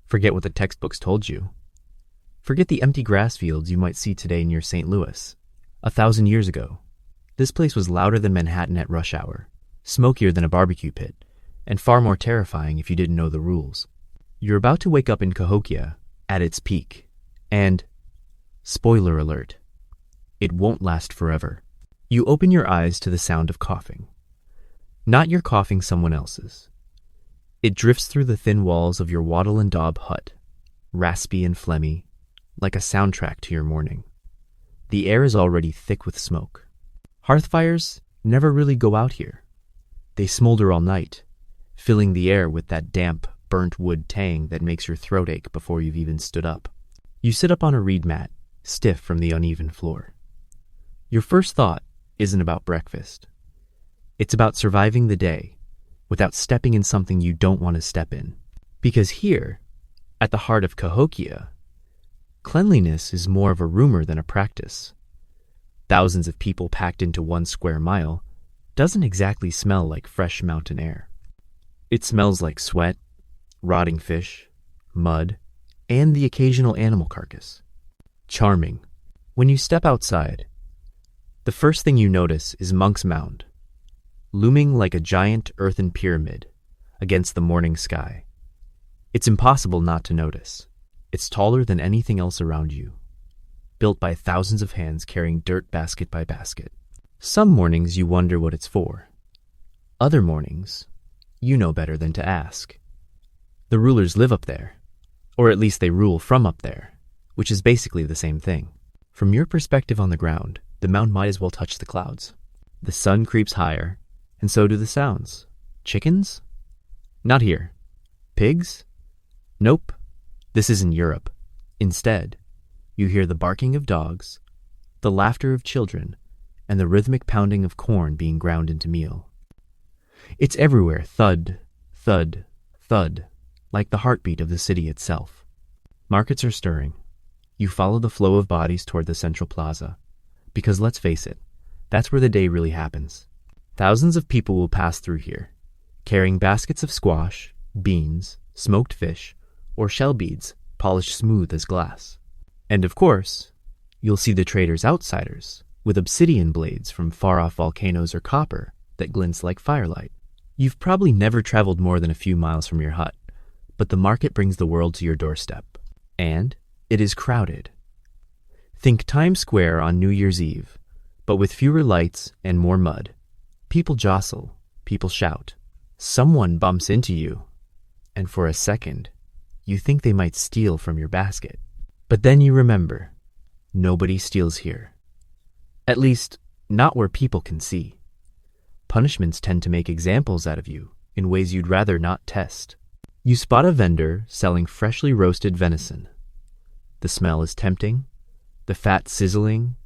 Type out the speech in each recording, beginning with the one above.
Forget what the textbooks told you. Forget the empty grass fields you might see today near St. Louis. 1,000 years ago, this place was louder than Manhattan at rush hour, smokier than a barbecue pit, and far more terrifying if you didn't know the rules. You're about to wake up in Cahokia at its peak, and, spoiler alert, it won't last forever. You open your eyes to the sound of coughing. Not your coughing, someone else's. It drifts through the thin walls of your wattle and daub hut, raspy and phlegmy, like a soundtrack to your morning. The air is already thick with smoke. Hearth fires never really go out here. They smolder all night, filling the air with that damp, burnt wood tang that makes your throat ache before you've even stood up. You sit up on a reed mat, stiff from the uneven floor. Your first thought isn't about breakfast. It's about surviving the day without stepping in something you don't want to step in. Because here, at the heart of Cahokia, cleanliness is more of a rumor than a practice. Thousands of people packed into 1 square mile doesn't exactly smell like fresh mountain air. It smells like sweat, rotting fish, mud, and the occasional animal carcass. Charming. When you step outside, the first thing you notice is Monks Mound, looming like a giant earthen pyramid against the morning sky. It's impossible not to notice. It's taller than anything else around you, built by thousands of hands carrying dirt basket by basket. Some mornings you wonder what it's for. Other mornings, you know better than to ask. The rulers live up there, or at least they rule from up there, which is basically the same thing. From your perspective on the ground, the mound might as well touch the clouds. The sun creeps higher, and so do the sounds. Chickens? Not here. Pigs? Nope. This isn't Europe. Instead, you hear the barking of dogs, the laughter of children, and the rhythmic pounding of corn being ground into meal. It's everywhere, thud, thud, thud, like the heartbeat of the city itself. Markets are stirring. You follow the flow of bodies toward the central plaza, because let's face it, that's where the day really happens. Thousands of people will pass through here, carrying baskets of squash, beans, smoked fish, or shell beads polished smooth as glass. And of course, you'll see the traders' outsiders with obsidian blades from far-off volcanoes or copper that glints like firelight. You've probably never traveled more than a few miles from your hut, but the market brings the world to your doorstep. And it is crowded. Think Times Square on New Year's Eve, but with fewer lights and more mud. People jostle, people shout. Someone bumps into you, and for a second, you think they might steal from your basket. But then you remember, nobody steals here. At least, not where people can see. Punishments tend to make examples out of you in ways you'd rather not test. You spot a vendor selling freshly roasted venison. The smell is tempting, the fat sizzling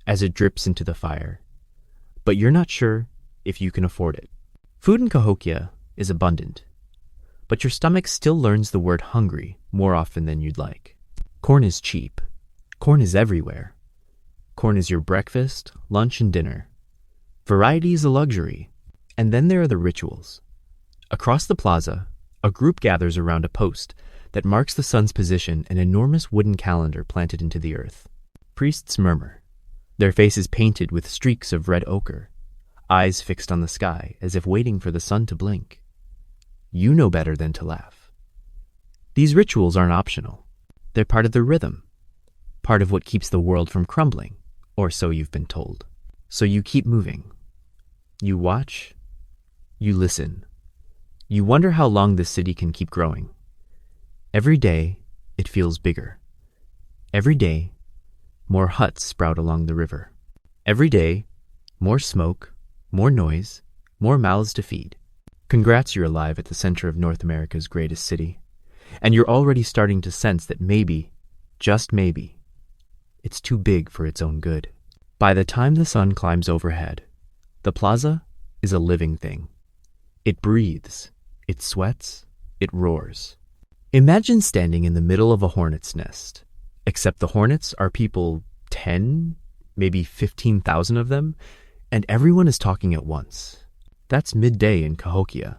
as it drips into the fire, but you're not sure if you can afford it. Food in Cahokia is abundant, but your stomach still learns the word hungry more often than you'd like. Corn is cheap. Corn is everywhere. Corn is your breakfast, lunch, and dinner. Variety is a luxury. And then there are the rituals. Across the plaza, a group gathers around a post that marks the sun's position, an enormous wooden calendar planted into the earth. Priests murmur, their faces painted with streaks of red ochre, eyes fixed on the sky as if waiting for the sun to blink. You know better than to laugh. These rituals aren't optional. They're part of the rhythm, part of what keeps the world from crumbling, or so you've been told. So you keep moving. You watch. You listen. You wonder how long this city can keep growing. Every day, it feels bigger. Every day, more huts sprout along the river. Every day, more smoke, more noise, more mouths to feed. Congrats, you're alive at the center of North America's greatest city. And you're already starting to sense that maybe, just maybe, it's too big for its own good. By the time the sun climbs overhead, the plaza is a living thing. It breathes, it sweats, it roars. Imagine standing in the middle of a hornet's nest, except the hornets are people 10, maybe 15,000 of them, and everyone is talking at once. That's midday in Cahokia.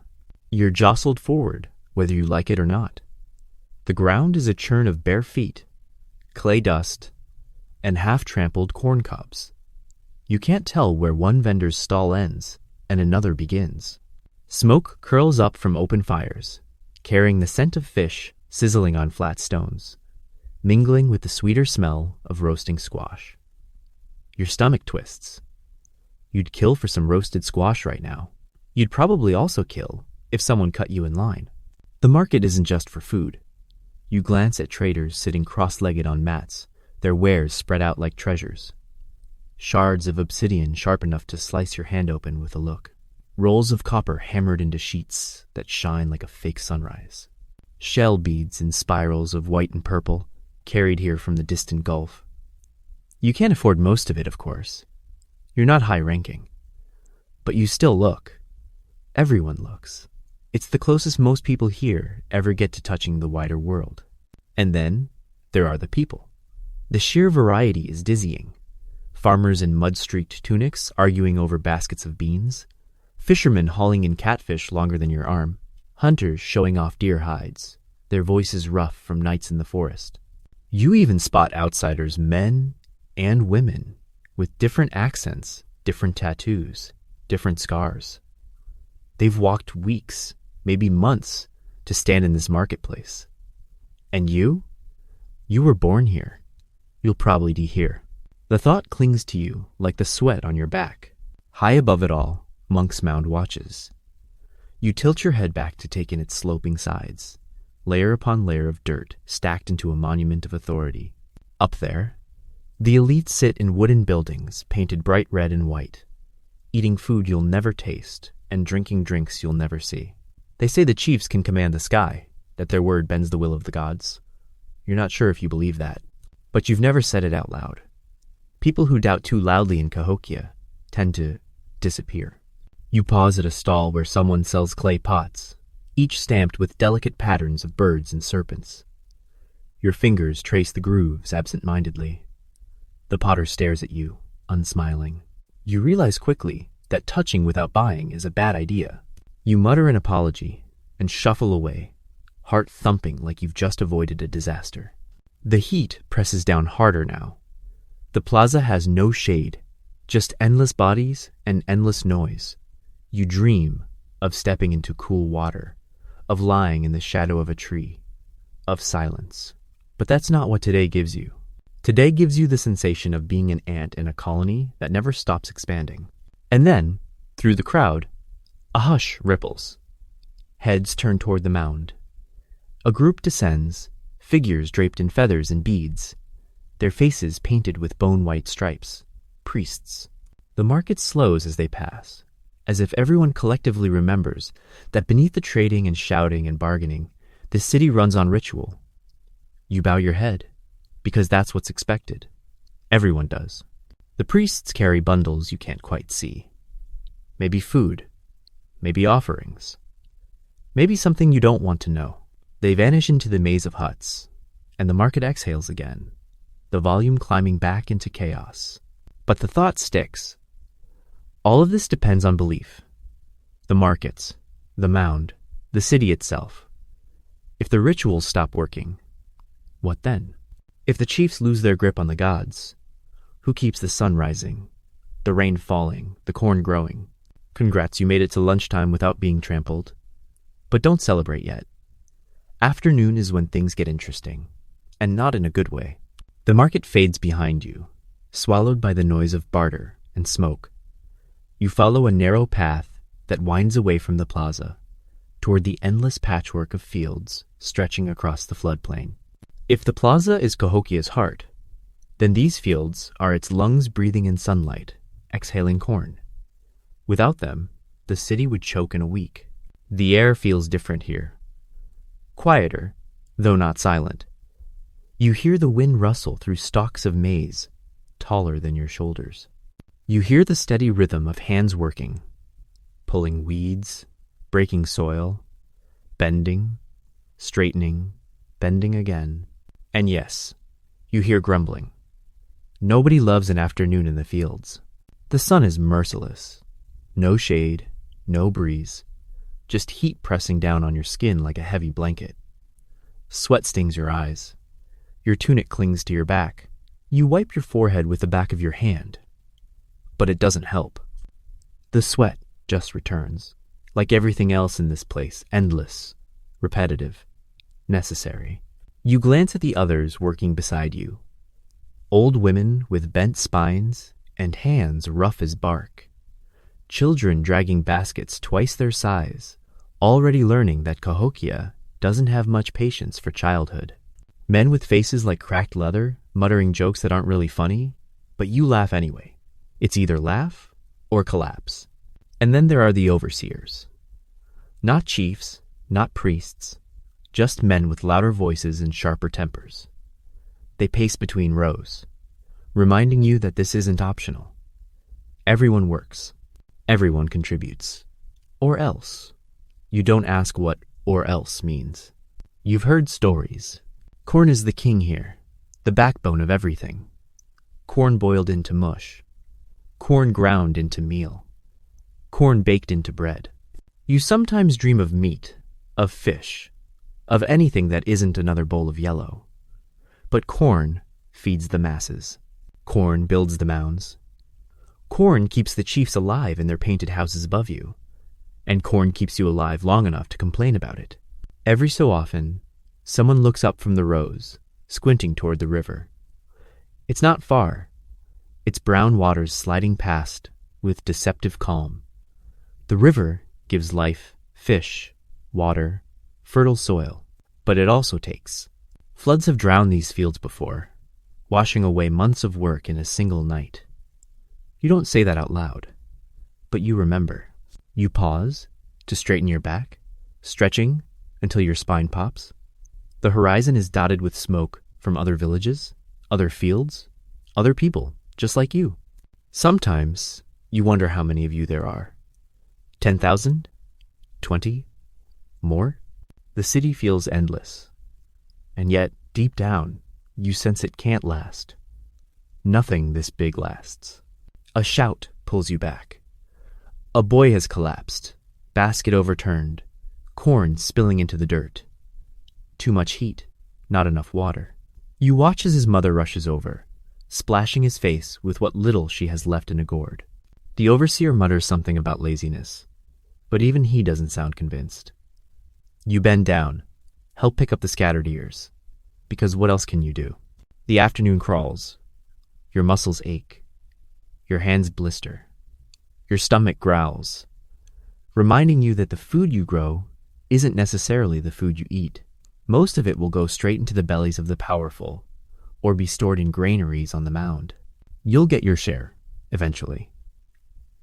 You're jostled forward, whether you like it or not. The ground is a churn of bare feet, clay dust, and half-trampled corn cobs. You can't tell where one vendor's stall ends and another begins. Smoke curls up from open fires, carrying the scent of fish sizzling on flat stones, mingling with the sweeter smell of roasting squash. Your stomach twists. You'd kill for some roasted squash right now. You'd probably also kill if someone cut you in line. The market isn't just for food. You glance at traders sitting cross-legged on mats, their wares spread out like treasures. Shards of obsidian sharp enough to slice your hand open with a look. Rolls of copper hammered into sheets that shine like a fake sunrise. Shell beads in spirals of white and purple, carried here from the distant Gulf. You can't afford most of it, of course. You're not high-ranking. But you still look. Everyone looks. It's the closest most people here ever get to touching the wider world. And then there are the people. The sheer variety is dizzying. Farmers in mud-streaked tunics arguing over baskets of beans. Fishermen hauling in catfish longer than your arm. Hunters showing off deer hides, their voices rough from nights in the forest. You even spot outsiders, men and women, with different accents, different tattoos, different scars. They've walked weeks, maybe months, to stand in this marketplace. And you? You were born here. You'll probably die here. The thought clings to you like the sweat on your back. High above it all, Monks Mound watches. You tilt your head back to take in its sloping sides, layer upon layer of dirt stacked into a monument of authority. Up there, the elite sit in wooden buildings painted bright red and white, eating food you'll never taste and drinking drinks you'll never see. They say the chiefs can command the sky, that their word bends the will of the gods. You're not sure if you believe that, but you've never said it out loud. People who doubt too loudly in Cahokia tend to disappear. You pause at a stall where someone sells clay pots, each stamped with delicate patterns of birds and serpents. Your fingers trace the grooves absent-mindedly. The potter stares at you, unsmiling. You realize quickly that touching without buying is a bad idea. You mutter an apology and shuffle away, heart thumping like you've just avoided a disaster. The heat presses down harder now. The plaza has no shade, just endless bodies and endless noise. You dream of stepping into cool water, of lying in the shadow of a tree, of silence. But that's not what today gives you. Today gives you the sensation of being an ant in a colony that never stops expanding. And then, through the crowd, a hush ripples. Heads turn toward the mound. A group descends, figures draped in feathers and beads, their faces painted with bone-white stripes, priests. The market slows as they pass, as if everyone collectively remembers that beneath the trading and shouting and bargaining, this city runs on ritual. You bow your head, because that's what's expected. Everyone does. The priests carry bundles you can't quite see. Maybe food, maybe offerings, maybe something you don't want to know. They vanish into the maze of huts, and the market exhales again, the volume climbing back into chaos. But the thought sticks. All of this depends on belief. The markets, the mound, the city itself. If the rituals stop working, what then? If the chiefs lose their grip on the gods, who keeps the sun rising, the rain falling, the corn growing? Congrats, you made it to lunchtime without being trampled. But don't celebrate yet. Afternoon is when things get interesting, and not in a good way. The market fades behind you, swallowed by the noise of barter and smoke. You follow a narrow path that winds away from the plaza, toward the endless patchwork of fields stretching across the floodplain. If the plaza is Cahokia's heart, then these fields are its lungs breathing in sunlight, exhaling corn. Without them, the city would choke in a week. The air feels different here. Quieter, though not silent. You hear the wind rustle through stalks of maize, taller than your shoulders. You hear the steady rhythm of hands working, pulling weeds, breaking soil, bending, straightening, bending again. And yes, you hear grumbling. Nobody loves an afternoon in the fields. The sun is merciless. No shade, no breeze, just heat pressing down on your skin like a heavy blanket. Sweat stings your eyes. Your tunic clings to your back. You wipe your forehead with the back of your hand. But it doesn't help. The sweat just returns. Like everything else in this place, endless, repetitive, necessary. You glance at the others working beside you. Old women with bent spines and hands rough as bark. Children dragging baskets twice their size, already learning that Cahokia doesn't have much patience for childhood. Men with faces like cracked leather, muttering jokes that aren't really funny, but you laugh anyway. It's either laugh or collapse. And then there are the overseers. Not chiefs, not priests, just men with louder voices and sharper tempers. They pace between rows, reminding you that this isn't optional. Everyone works. Everyone contributes. Or else. You don't ask what or else means. You've heard stories. Corn is the king here, the backbone of everything. Corn boiled into mush. Corn ground into meal. Corn baked into bread. You sometimes dream of meat, of fish, of anything that isn't another bowl of yellow. But corn feeds the masses. Corn builds the mounds. Corn keeps the chiefs alive in their painted houses above you. And corn keeps you alive long enough to complain about it. Every so often, someone looks up from the rows, squinting toward the river. It's not far. Its brown waters sliding past with deceptive calm. The river gives life, fish, water, fertile soil, but it also takes. Floods have drowned these fields before, washing away months of work in a single night. You don't say that out loud, but you remember. You pause to straighten your back, stretching until your spine pops. The horizon is dotted with smoke from other villages, other fields, other people, just like you. Sometimes you wonder how many of you there are. 10,000? 20? More? The city feels endless. And yet, deep down, you sense it can't last. Nothing this big lasts. A shout pulls you back. A boy has collapsed, basket overturned, corn spilling into the dirt. Too much heat, not enough water. You watch as his mother rushes over, splashing his face with what little she has left in a gourd. The overseer mutters something about laziness, but even he doesn't sound convinced. You bend down, help pick up the scattered ears, because what else can you do? The afternoon crawls. Your muscles ache. Your hands blister. Your stomach growls, reminding you that the food you grow isn't necessarily the food you eat. Most of it will go straight into the bellies of the powerful, or be stored in granaries on the mound. You'll get your share, eventually.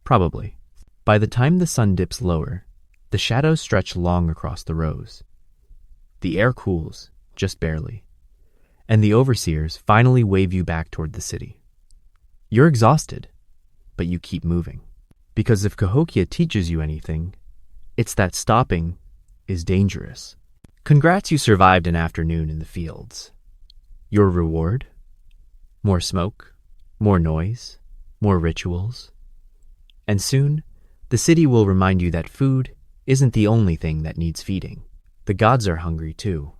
Probably. By the time the sun dips lower, the shadows stretch long across the rows. The air cools, just barely, and the overseers finally wave you back toward the city. You're exhausted, but you keep moving. Because if Cahokia teaches you anything, it's that stopping is dangerous. Congrats, you survived an afternoon in the fields. Your reward? More smoke, more noise, more rituals. And soon, the city will remind you that food isn't the only thing that needs feeding. The gods are hungry too.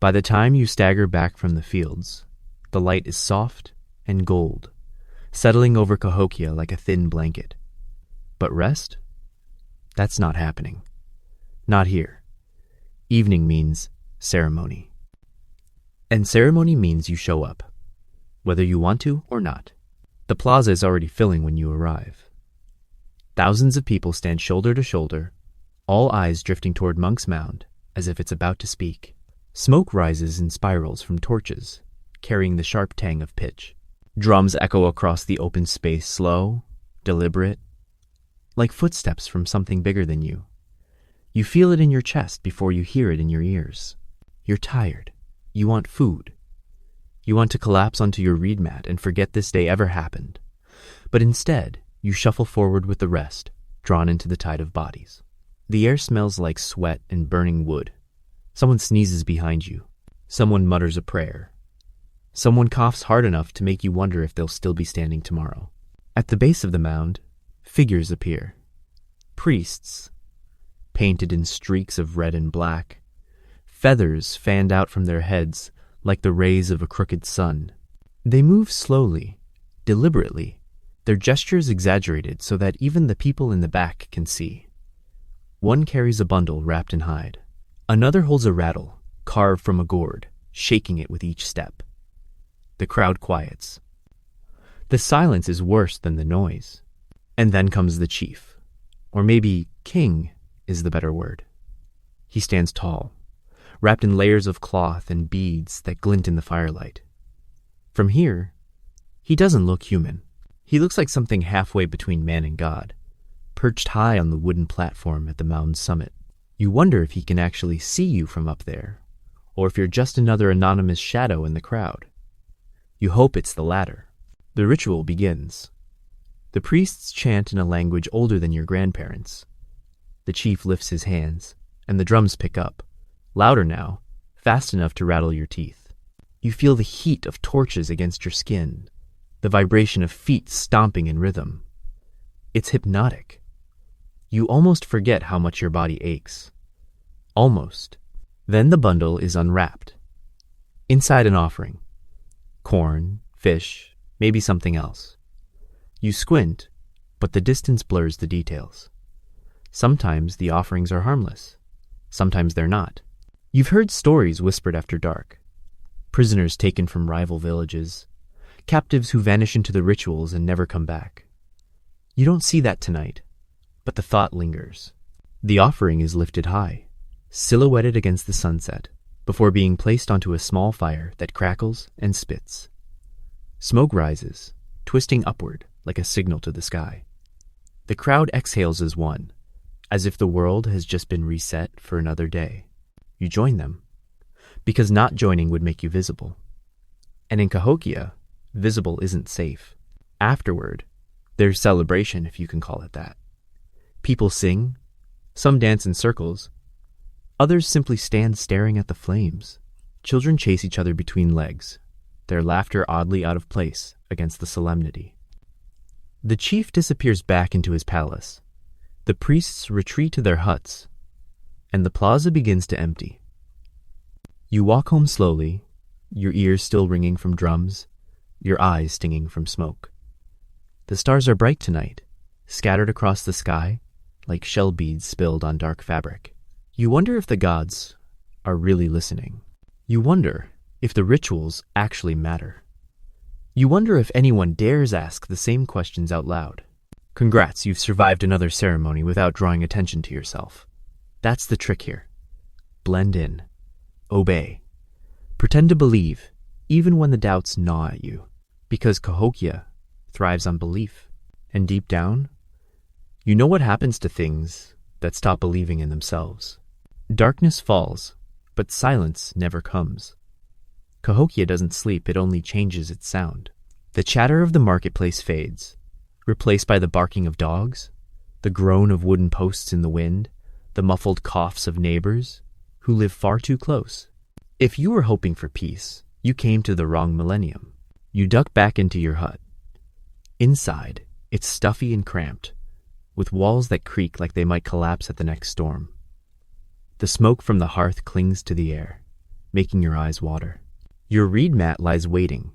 By the time you stagger back from the fields, the light is soft and gold, settling over Cahokia like a thin blanket. But rest? That's not happening. Not here. Evening means ceremony. And ceremony means you show up, whether you want to or not. The plaza is already filling when you arrive. Thousands of people stand shoulder to shoulder, all eyes drifting toward Monks Mound as if it's about to speak. Smoke rises in spirals from torches, carrying the sharp tang of pitch. Drums echo across the open space, slow, deliberate, like footsteps from something bigger than you. You feel it in your chest before you hear it in your ears. You're tired. You want food. You want to collapse onto your reed mat and forget this day ever happened. But instead, you shuffle forward with the rest, drawn into the tide of bodies. The air smells like sweat and burning wood. Someone sneezes behind you. Someone mutters a prayer. Someone coughs hard enough to make you wonder if they'll still be standing tomorrow. At the base of the mound, figures appear. Priests, painted in streaks of red and black, feathers fanned out from their heads like the rays of a crooked sun. They move slowly, deliberately, their gestures exaggerated so that even the people in the back can see. One carries a bundle wrapped in hide. Another holds a rattle, carved from a gourd, shaking it with each step. The crowd quiets. The silence is worse than the noise. And then comes the chief. Or maybe king is the better word. He stands tall, wrapped in layers of cloth and beads that glint in the firelight. From here, he doesn't look human. He looks like something halfway between man and God, perched high on the wooden platform at the mound's summit. You wonder if he can actually see you from up there, or if you're just another anonymous shadow in the crowd. You hope it's the latter. The ritual begins. The priests chant in a language older than your grandparents. The chief lifts his hands, and the drums pick up, louder now, fast enough to rattle your teeth. You feel the heat of torches against your skin, the vibration of feet stomping in rhythm. It's hypnotic. You almost forget how much your body aches. Almost. Then the bundle is unwrapped. Inside an offering. Corn, fish, maybe something else. You squint, but the distance blurs the details. Sometimes the offerings are harmless. Sometimes they're not. You've heard stories whispered after dark. Prisoners taken from rival villages. Captives who vanish into the rituals and never come back. You don't see that tonight, but the thought lingers. The offering is lifted high, silhouetted against the sunset, before being placed onto a small fire that crackles and spits. Smoke rises, twisting upward like a signal to the sky. The crowd exhales as one, as if the world has just been reset for another day. You join them, because not joining would make you visible. And in Cahokia, visible isn't safe. Afterward, there's celebration, if you can call it that. People sing, some dance in circles, others simply stand staring at the flames. Children chase each other between legs, their laughter oddly out of place against the solemnity. The chief disappears back into his palace. The priests retreat to their huts, and the plaza begins to empty. You walk home slowly, your ears still ringing from drums, your eyes stinging from smoke. The stars are bright tonight, scattered across the sky like shell beads spilled on dark fabric. You wonder if the gods are really listening. You wonder if the rituals actually matter. You wonder if anyone dares ask the same questions out loud. Congrats, you've survived another ceremony without drawing attention to yourself. That's the trick here. Blend in. Obey. Pretend to believe, even when the doubts gnaw at you. Because Cahokia thrives on belief. And deep down, you know what happens to things that stop believing in themselves. Darkness falls, but silence never comes. Cahokia doesn't sleep, it only changes its sound. The chatter of the marketplace fades, replaced by the barking of dogs, the groan of wooden posts in the wind, the muffled coughs of neighbors who live far too close. If you were hoping for peace, you came to the wrong millennium. You duck back into your hut. Inside, it's stuffy and cramped, with walls that creak like they might collapse at the next storm. The smoke from the hearth clings to the air, making your eyes water. Your reed mat lies waiting,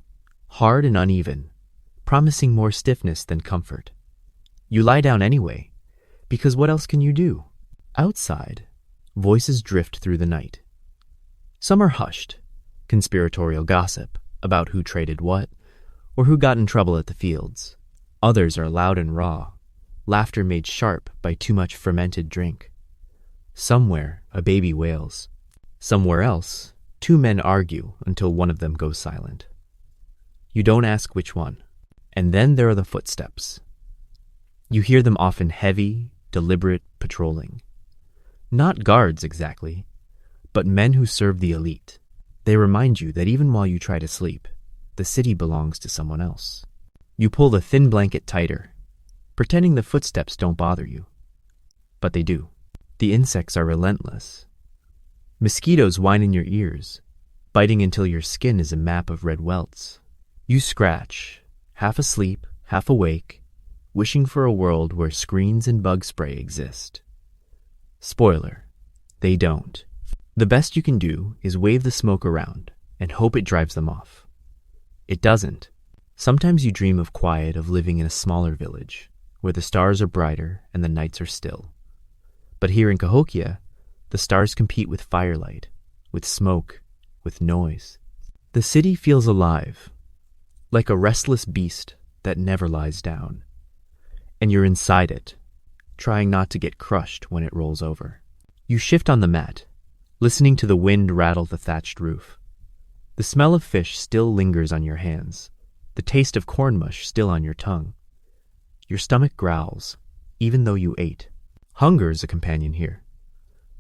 hard and uneven, promising more stiffness than comfort. You lie down anyway, because what else can you do? Outside, voices drift through the night. Some are hushed, conspiratorial gossip about who traded what, or who got in trouble at the fields. Others are loud and raw, laughter made sharp by too much fermented drink. Somewhere, a baby wails. Somewhere else, two men argue until one of them goes silent. You don't ask which one. And then there are the footsteps. You hear them often heavy, deliberate patrolling. Not guards exactly, but men who serve the elite. They remind you that even while you try to sleep, the city belongs to someone else. You pull the thin blanket tighter, pretending the footsteps don't bother you. But they do. The insects are relentless. Mosquitoes whine in your ears, biting until your skin is a map of red welts. You scratch, half asleep, half awake, wishing for a world where screens and bug spray exist. Spoiler, they don't. The best you can do is wave the smoke around and hope it drives them off. It doesn't. Sometimes you dream of quiet, of living in a smaller village, where the stars are brighter and the nights are still. But here in Cahokia, the stars compete with firelight, with smoke, with noise. The city feels alive, like a restless beast that never lies down. And you're inside it, trying not to get crushed when it rolls over. You shift on the mat, listening to the wind rattle the thatched roof. The smell of fish still lingers on your hands, the taste of corn mush still on your tongue. Your stomach growls, even though you ate. Hunger is a companion here,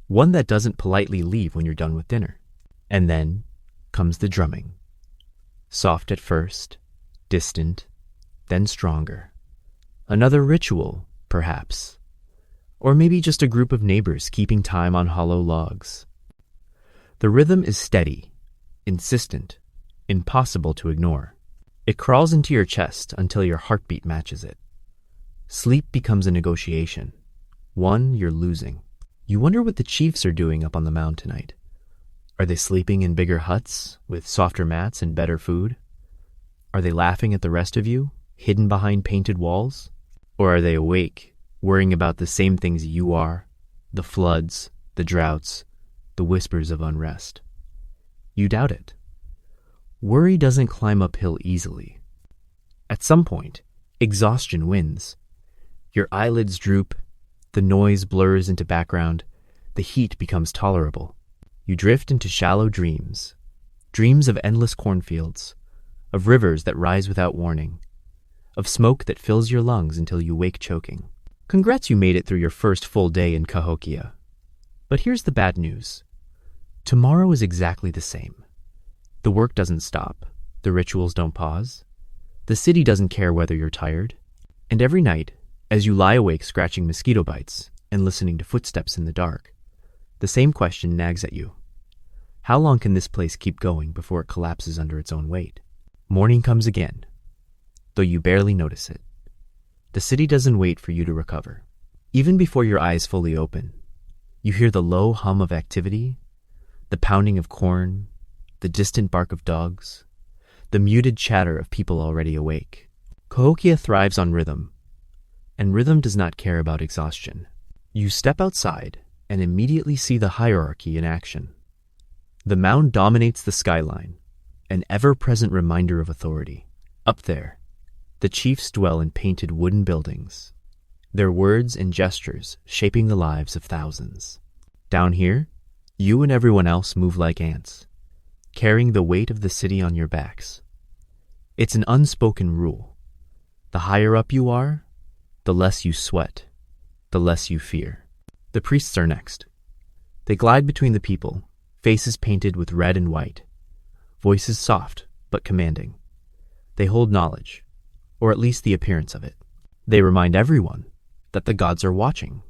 one that doesn't politely leave when you're done with dinner. And then comes the drumming. Soft at first, distant, then stronger. Another ritual, perhaps. Or maybe just a group of neighbors keeping time on hollow logs. The rhythm is steady, insistent, impossible to ignore. It crawls into your chest until your heartbeat matches it. Sleep becomes a negotiation, one you're losing. You wonder what the chiefs are doing up on the mound tonight. Are they sleeping in bigger huts with softer mats and better food? Are they laughing at the rest of you, hidden behind painted walls? Or are they awake, worrying about the same things you are, the floods, the droughts, the whispers of unrest? You doubt it. Worry doesn't climb uphill easily. At some point, exhaustion wins. Your eyelids droop, the noise blurs into background, the heat becomes tolerable. You drift into shallow dreams, dreams of endless cornfields, of rivers that rise without warning, of smoke that fills your lungs until you wake choking. Congrats, you made it through your first full day in Cahokia. But here's the bad news. Tomorrow is exactly the same. The work doesn't stop, the rituals don't pause, the city doesn't care whether you're tired, and every night, as you lie awake scratching mosquito bites and listening to footsteps in the dark, the same question nags at you. How long can this place keep going before it collapses under its own weight? Morning comes again, though you barely notice it. The city doesn't wait for you to recover. Even before your eyes fully open, you hear the low hum of activity, the pounding of corn, the distant bark of dogs, the muted chatter of people already awake. Cahokia thrives on rhythm, and rhythm does not care about exhaustion. You step outside and immediately see the hierarchy in action. The mound dominates the skyline, an ever-present reminder of authority. Up there, the chiefs dwell in painted wooden buildings, their words and gestures shaping the lives of thousands. Down here, you and everyone else move like ants, carrying the weight of the city on your backs. It's an unspoken rule. The higher up you are, the less you sweat, the less you fear. The priests are next. They glide between the people, faces painted with red and white, voices soft but commanding. They hold knowledge, or at least the appearance of it. They remind everyone that the gods are watching,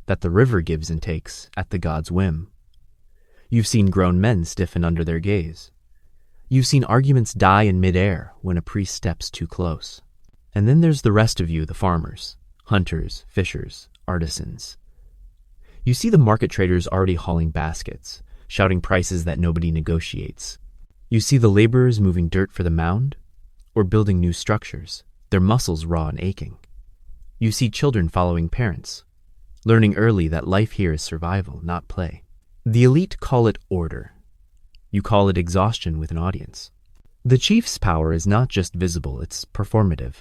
that the river gives and takes at the god's whim. You've seen grown men stiffen under their gaze. You've seen arguments die in midair when a priest steps too close. And then there's the rest of you, the farmers, hunters, fishers, artisans. You see the market traders already hauling baskets, shouting prices that nobody negotiates. You see the laborers moving dirt for the mound, or building new structures, their muscles raw and aching. You see children following parents, learning early that life here is survival, not play. The elite call it order. You call it exhaustion with an audience. The chief's power is not just visible, it's performative.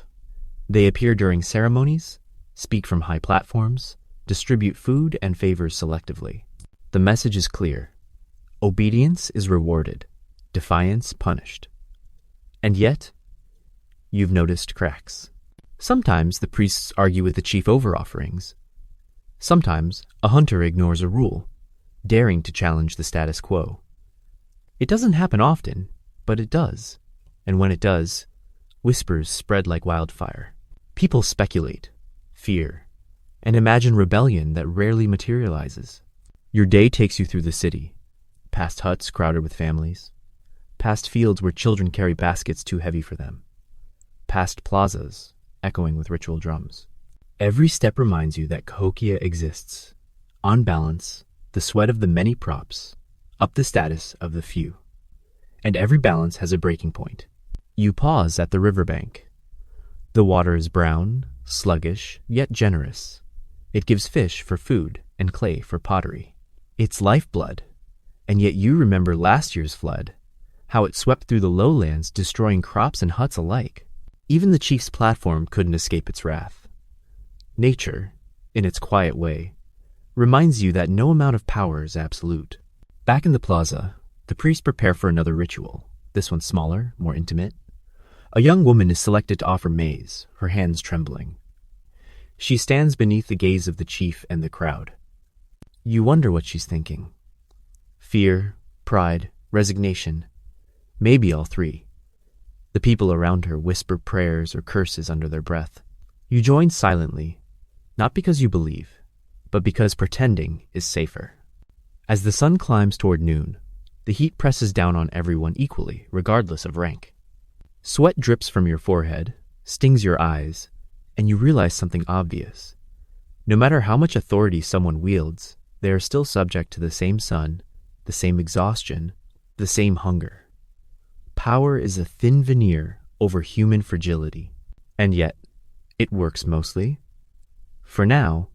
They appear during ceremonies, speak from high platforms, distribute food and favors selectively. The message is clear. Obedience is rewarded, defiance punished. And yet, you've noticed cracks. Sometimes the priests argue with the chief over offerings. Sometimes a hunter ignores a rule, daring to challenge the status quo. It doesn't happen often, but it does. And when it does, whispers spread like wildfire. People speculate, fear, and imagine rebellion that rarely materializes. Your day takes you through the city, past huts crowded with families, past fields where children carry baskets too heavy for them, past plazas echoing with ritual drums. Every step reminds you that Cahokia exists. On balance, the sweat of the many props, up the status of the few. And every balance has a breaking point. You pause at the riverbank. The water is brown, sluggish, yet generous. It gives fish for food and clay for pottery. It's lifeblood, and yet you remember last year's flood, how it swept through the lowlands, destroying crops and huts alike. Even the chief's platform couldn't escape its wrath. Nature, in its quiet way, reminds you that no amount of power is absolute. Back in the plaza, the priests prepare for another ritual, this one smaller, more intimate. A young woman is selected to offer maize, her hands trembling. She stands beneath the gaze of the chief and the crowd. You wonder what she's thinking. Fear, pride, resignation, maybe all three. The people around her whisper prayers or curses under their breath. You join silently, not because you believe, but because pretending is safer. As the sun climbs toward noon, the heat presses down on everyone equally, regardless of rank. Sweat drips from your forehead, stings your eyes, and you realize something obvious. No matter how much authority someone wields, they are still subject to the same sun, the same exhaustion, the same hunger. Power is a thin veneer over human fragility, and yet it works mostly. For now,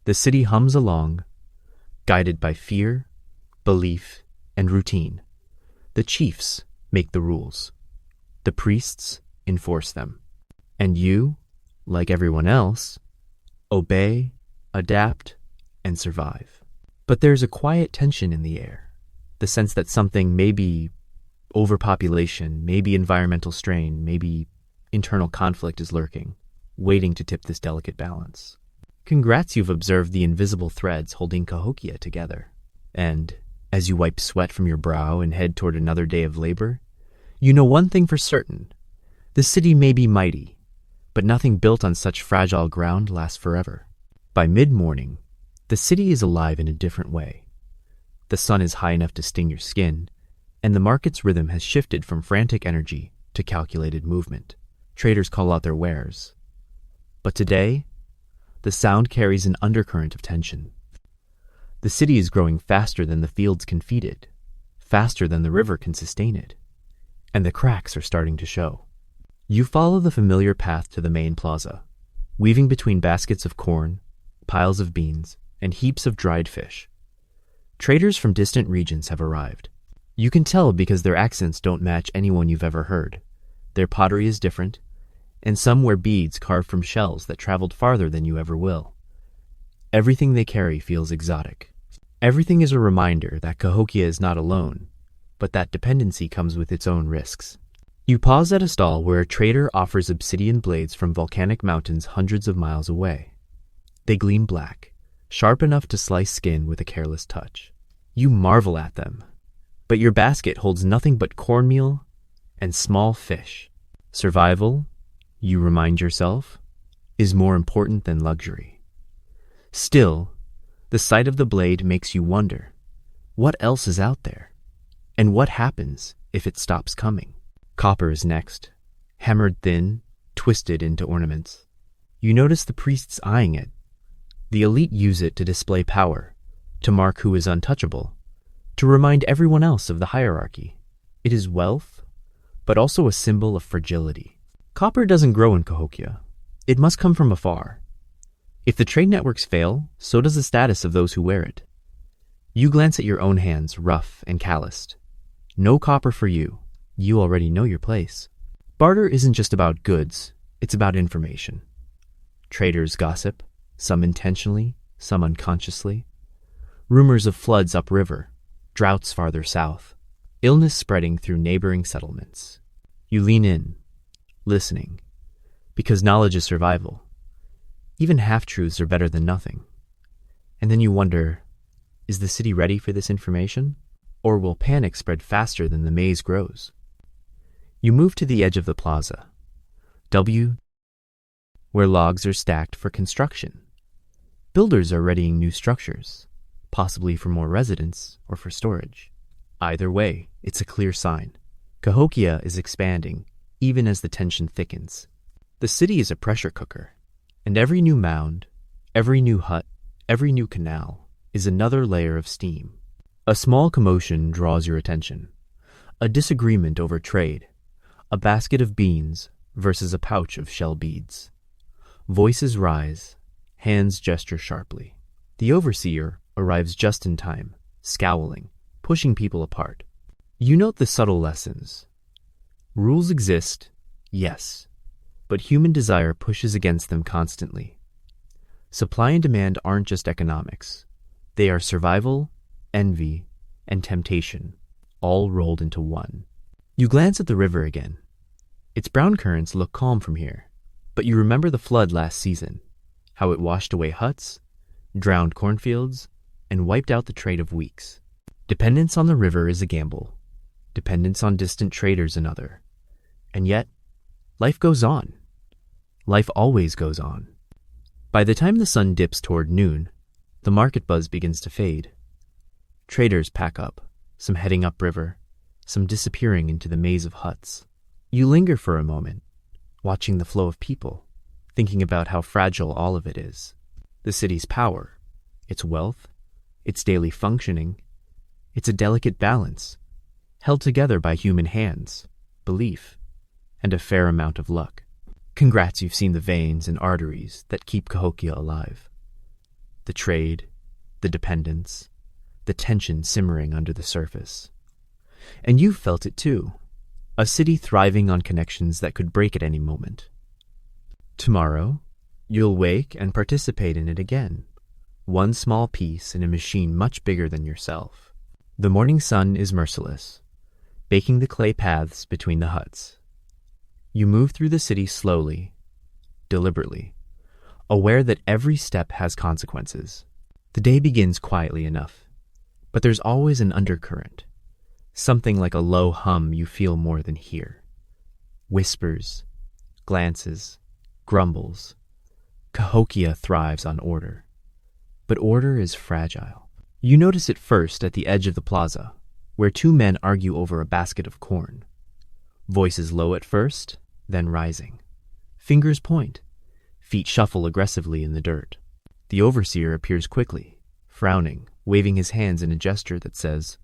the city hums along, guided by fear, belief, and routine. The chiefs make the rules. The priests enforce them. And you, like everyone else, obey, adapt, and survive. But there's a quiet tension in the air, the sense that something, maybe overpopulation, maybe environmental strain, maybe internal conflict is lurking, waiting to tip this delicate balance. Congrats, you've observed the invisible threads holding Cahokia together. And as you wipe sweat from your brow and head toward another day of labor, you know one thing for certain. The city may be mighty, but nothing built on such fragile ground lasts forever. By mid-morning, the city is alive in a different way. The sun is high enough to sting your skin, and the market's rhythm has shifted from frantic energy to calculated movement. Traders call out their wares. But today, the sound carries an undercurrent of tension. The city is growing faster than the fields can feed it, faster than the river can sustain it, and the cracks are starting to show. You follow the familiar path to the main plaza, weaving between baskets of corn, piles of beans, and heaps of dried fish. Traders from distant regions have arrived. You can tell because their accents don't match anyone you've ever heard. Their pottery is different, and some wear beads carved from shells that traveled farther than you ever will. Everything they carry feels exotic. Everything is a reminder that Cahokia is not alone, but that dependency comes with its own risks. You pause at a stall where a trader offers obsidian blades from volcanic mountains hundreds of miles away. They gleam black, sharp enough to slice skin with a careless touch. You marvel at them, but your basket holds nothing but cornmeal and small fish. Survival, you remind yourself, is more important than luxury. Still, the sight of the blade makes you wonder, what else is out there? And what happens if it stops coming? Copper is next, hammered thin, twisted into ornaments. You notice the priests eyeing it. The elite use it to display power, to mark who is untouchable, to remind everyone else of the hierarchy. It is wealth, but also a symbol of fragility. Copper doesn't grow in Cahokia. It must come from afar. If the trade networks fail, so does the status of those who wear it. You glance at your own hands, rough and calloused. No copper for you. You already know your place. Barter isn't just about goods, it's about information. Traders gossip, some intentionally, some unconsciously. Rumors of floods upriver, droughts farther south, illness spreading through neighboring settlements. You lean in, listening, because knowledge is survival. Even half-truths are better than nothing. And then you wonder, is the city ready for this information? Or will panic spread faster than the maize grows? You move to the edge of the plaza, where logs are stacked for construction. Builders are readying new structures, possibly for more residents or for storage. Either way, it's a clear sign. Cahokia is expanding, even as the tension thickens. The city is a pressure cooker, and every new mound, every new hut, every new canal is another layer of steam. A small commotion draws your attention. A disagreement over trade. A basket of beans versus a pouch of shell beads. Voices rise. Hands gesture sharply. The overseer arrives just in time, scowling, pushing people apart. You note the subtle lessons. Rules exist, yes, but human desire pushes against them constantly. Supply and demand aren't just economics. They are survival, envy, and temptation, all rolled into one. You glance at the river again. Its brown currents look calm from here, but you remember the flood last season, how it washed away huts, drowned cornfields, and wiped out the trade of weeks. Dependence on the river is a gamble. Dependence on distant traders another. And yet, life goes on. Life always goes on. By the time the sun dips toward noon, the market buzz begins to fade. Traders pack up, some heading upriver, some disappearing into the maze of huts. You linger for a moment, watching the flow of people, thinking about how fragile all of it is. The city's power, its wealth, its daily functioning, it's a delicate balance, held together by human hands, belief, and a fair amount of luck. Congrats, you've seen the veins and arteries that keep Cahokia alive. The trade, the dependence, the tension simmering under the surface. And you've felt it too, a city thriving on connections that could break at any moment. Tomorrow, you'll wake and participate in it again, one small piece in a machine much bigger than yourself. The morning sun is merciless, baking the clay paths between the huts. You move through the city slowly, deliberately, aware that every step has consequences. The day begins quietly enough, but there's always an undercurrent, something like a low hum you feel more than hear. Whispers, glances, grumbles. Cahokia thrives on order, but order is fragile. You notice it first at the edge of the plaza, where two men argue over a basket of corn. Voices low at first, then rising. Fingers point. Feet shuffle aggressively in the dirt. The overseer appears quickly, frowning, waving his hands in a gesture that says,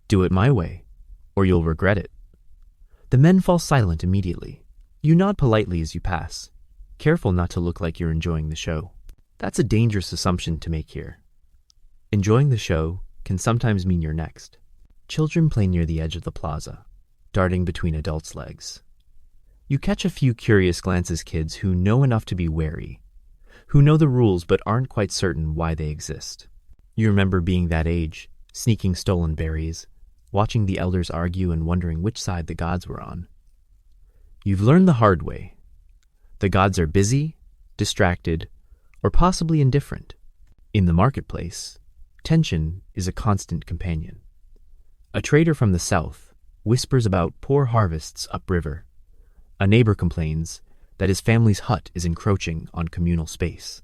"Do it my way, or you'll regret it." The men fall silent immediately. You nod politely as you pass, careful not to look like you're enjoying the show. That's a dangerous assumption to make here. Enjoying the show can sometimes mean you're next. Children play near the edge of the plaza, darting between adults' legs. You catch a few curious glances, kids who know enough to be wary, who know the rules but aren't quite certain why they exist. You remember being that age, sneaking stolen berries, watching the elders argue and wondering which side the gods were on. You've learned the hard way. The gods are busy, distracted, or possibly indifferent. In the marketplace, tension is a constant companion. A trader from the south whispers about poor harvests upriver. A neighbor complains that his family's hut is encroaching on communal space.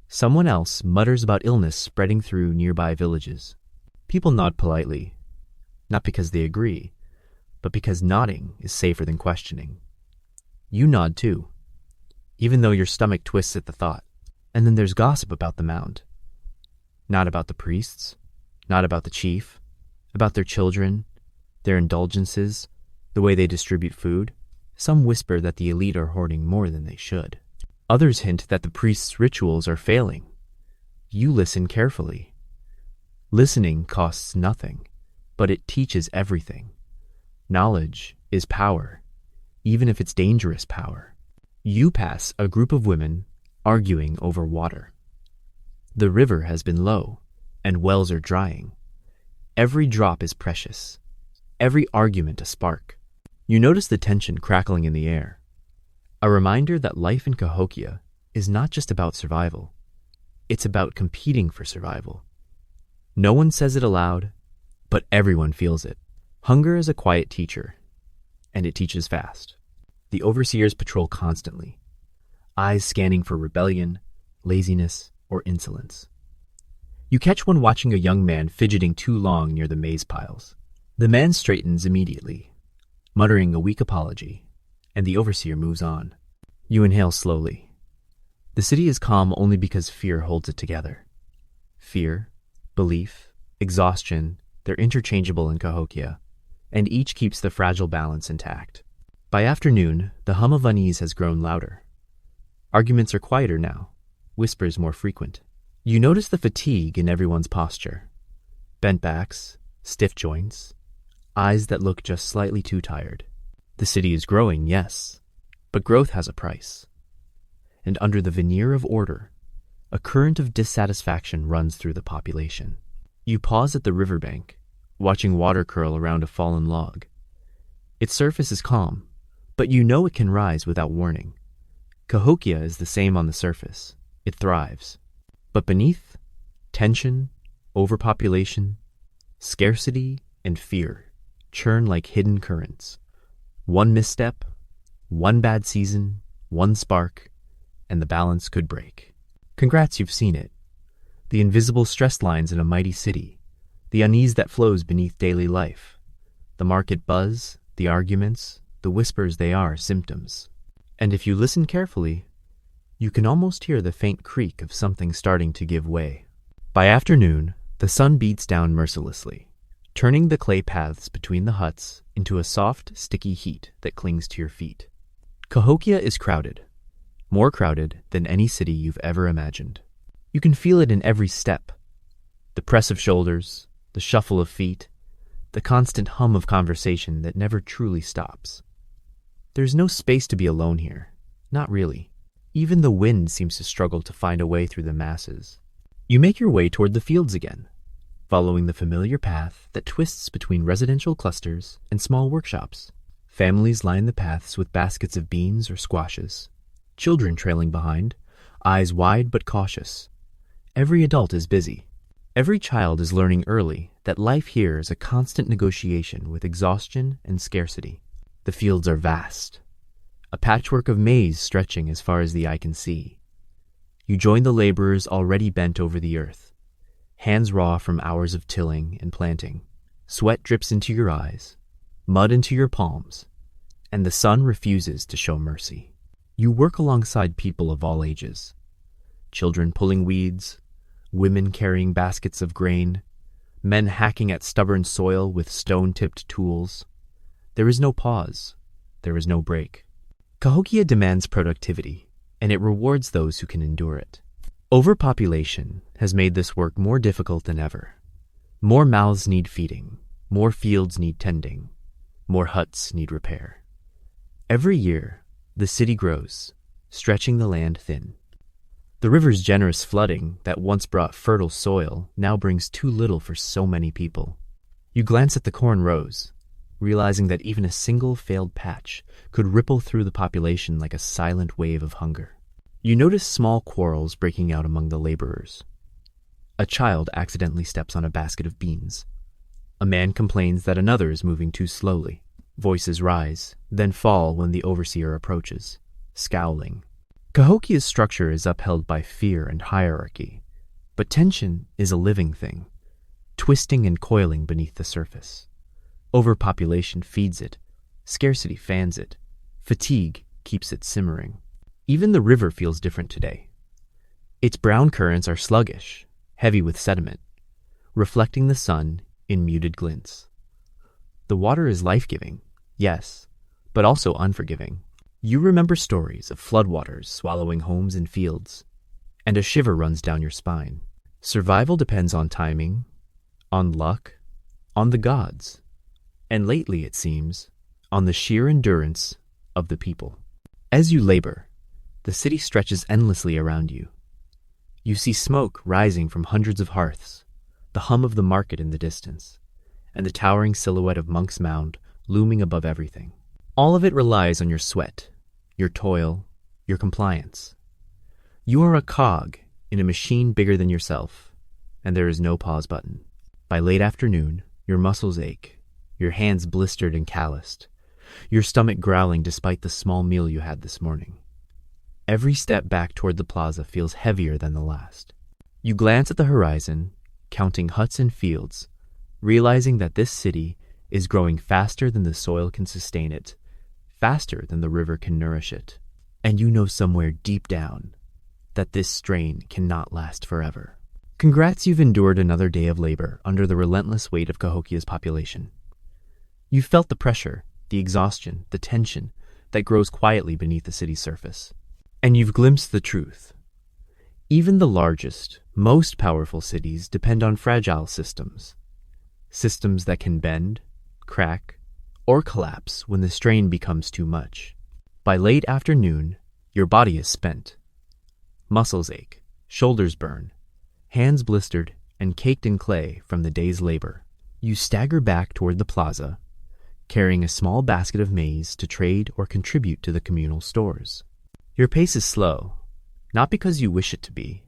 Someone else mutters about illness spreading through nearby villages. People nod politely, not because they agree, but because nodding is safer than questioning. You nod too, even though your stomach twists at the thought. And then there's gossip about the mound. Not about the priests, not about the chief, about their children, their indulgences, the way they distribute food. Some whisper that the elite are hoarding more than they should. Others hint that the priests' rituals are failing. You listen carefully. Listening costs nothing, but it teaches everything. Knowledge is power, even if it's dangerous power. You pass a group of women arguing over water. The river has been low, and wells are drying. Every drop is precious, every argument a spark. You notice the tension crackling in the air, a reminder that life in Cahokia is not just about survival. It's about competing for survival. No one says it aloud, but everyone feels it. Hunger is a quiet teacher, and it teaches fast. The overseers patrol constantly, eyes scanning for rebellion, laziness, or insolence. You catch one watching a young man fidgeting too long near the maize piles. The man straightens immediately, muttering a weak apology, and the overseer moves on. You inhale slowly. The city is calm only because fear holds it together. Fear, belief, exhaustion, They're interchangeable in Cahokia, and each keeps the fragile balance intact. By afternoon, the hum of unease has grown louder. Arguments are quieter now, whispers more frequent. You notice the fatigue in everyone's posture. Bent backs, stiff joints, eyes that look just slightly too tired. The city is growing, yes, but growth has a price. And under the veneer of order, a current of dissatisfaction runs through the population. You pause at the riverbank, watching water curl around a fallen log. Its surface is calm, but you know it can rise without warning. Cahokia is the same on the surface. It thrives. But beneath, tension, overpopulation, scarcity, and fear churn like hidden currents. One misstep, one bad season, one spark, and the balance could break. Congrats, you've seen it. The invisible stress lines in a mighty city, the unease that flows beneath daily life, the market buzz, the arguments, the whispers, they are symptoms. And if you listen carefully, you can almost hear the faint creak of something starting to give way. By afternoon, the sun beats down mercilessly, turning the clay paths between the huts into a soft, sticky heat that clings to your feet. Cahokia is crowded, more crowded than any city you've ever imagined. You can feel it in every step. The press of shoulders, the shuffle of feet, the constant hum of conversation that never truly stops. There's no space to be alone here. Not really. Even the wind seems to struggle to find a way through the masses. You make your way toward the fields again, following the familiar path that twists between residential clusters and small workshops. Families line the paths with baskets of beans or squashes, children trailing behind, eyes wide but cautious. Every adult is busy. Every child is learning early that life here is a constant negotiation with exhaustion and scarcity. The fields are vast, a patchwork of maize stretching as far as the eye can see. You join the laborers already bent over the earth, hands raw from hours of tilling and planting. Sweat drips into your eyes, mud into your palms, and the sun refuses to show mercy. You work alongside people of all ages, children pulling weeds, women carrying baskets of grain, men hacking at stubborn soil with stone-tipped tools. There is no pause. There is no break. Cahokia demands productivity, and it rewards those who can endure it. Overpopulation has made this work more difficult than ever. More mouths need feeding, more fields need tending, more huts need repair. Every year, the city grows, stretching the land thin. The river's generous flooding that once brought fertile soil now brings too little for so many people. You glance at the corn rows, realizing that even a single failed patch could ripple through the population like a silent wave of hunger. You notice small quarrels breaking out among the laborers. A child accidentally steps on a basket of beans. A man complains that another is moving too slowly. Voices rise, then fall when the overseer approaches, scowling. Cahokia's structure is upheld by fear and hierarchy, but tension is a living thing, twisting and coiling beneath the surface. Overpopulation feeds it, scarcity fans it, fatigue keeps it simmering. Even the river feels different today. Its brown currents are sluggish, heavy with sediment, reflecting the sun in muted glints. The water is life-giving, yes, but also unforgiving. You remember stories of floodwaters swallowing homes and fields, and a shiver runs down your spine. Survival depends on timing, on luck, on the gods, and lately, it seems, on the sheer endurance of the people. As you labor, the city stretches endlessly around you. You see smoke rising from hundreds of hearths, the hum of the market in the distance, and the towering silhouette of Monks Mound looming above everything. All of it relies on your sweat, your toil, your compliance. You are a cog in a machine bigger than yourself, and there is no pause button. By late afternoon, your muscles ache, your hands blistered and calloused, your stomach growling despite the small meal you had this morning. Every step back toward the plaza feels heavier than the last. You glance at the horizon, counting huts and fields, realizing that this city is growing faster than the soil can sustain it, faster than the river can nourish it. And you know somewhere deep down that this strain cannot last forever. Congrats, you've endured another day of labor under the relentless weight of Cahokia's population. You've felt the pressure, the exhaustion, the tension that grows quietly beneath the city's surface. And you've glimpsed the truth. Even the largest, most powerful cities depend on fragile systems. Systems that can bend, crack, or collapse when the strain becomes too much. By late afternoon, your body is spent. Muscles ache, shoulders burn, hands blistered and caked in clay from the day's labor. You stagger back toward the plaza, carrying a small basket of maize to trade or contribute to the communal stores. Your pace is slow, not because you wish it to be,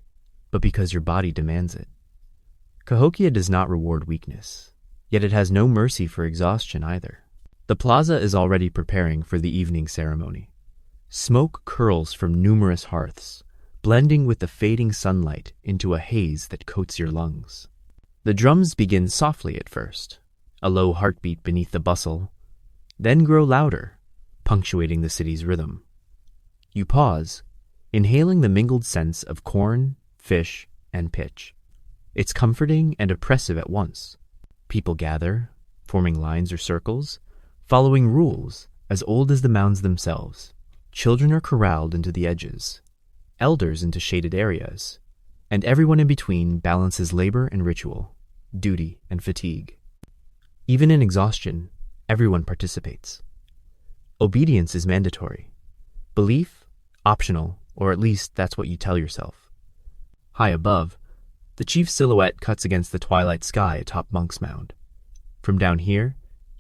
but because your body demands it. Cahokia does not reward weakness, yet it has no mercy for exhaustion either. The plaza is already preparing for the evening ceremony. Smoke curls from numerous hearths, blending with the fading sunlight into a haze that coats your lungs. The drums begin softly at first, a low heartbeat beneath the bustle, then grow louder, punctuating the city's rhythm. You pause, inhaling the mingled scents of corn, fish, and pitch. It's comforting and oppressive at once. People gather, forming lines or circles, following rules as old as the mounds themselves. Children are corralled into the edges, elders into shaded areas, and everyone in between balances labor and ritual, duty and fatigue. Even in exhaustion, everyone participates. Obedience is mandatory. Belief, optional, or at least that's what you tell yourself. High above, the chief's silhouette cuts against the twilight sky atop Monks Mound. From down here,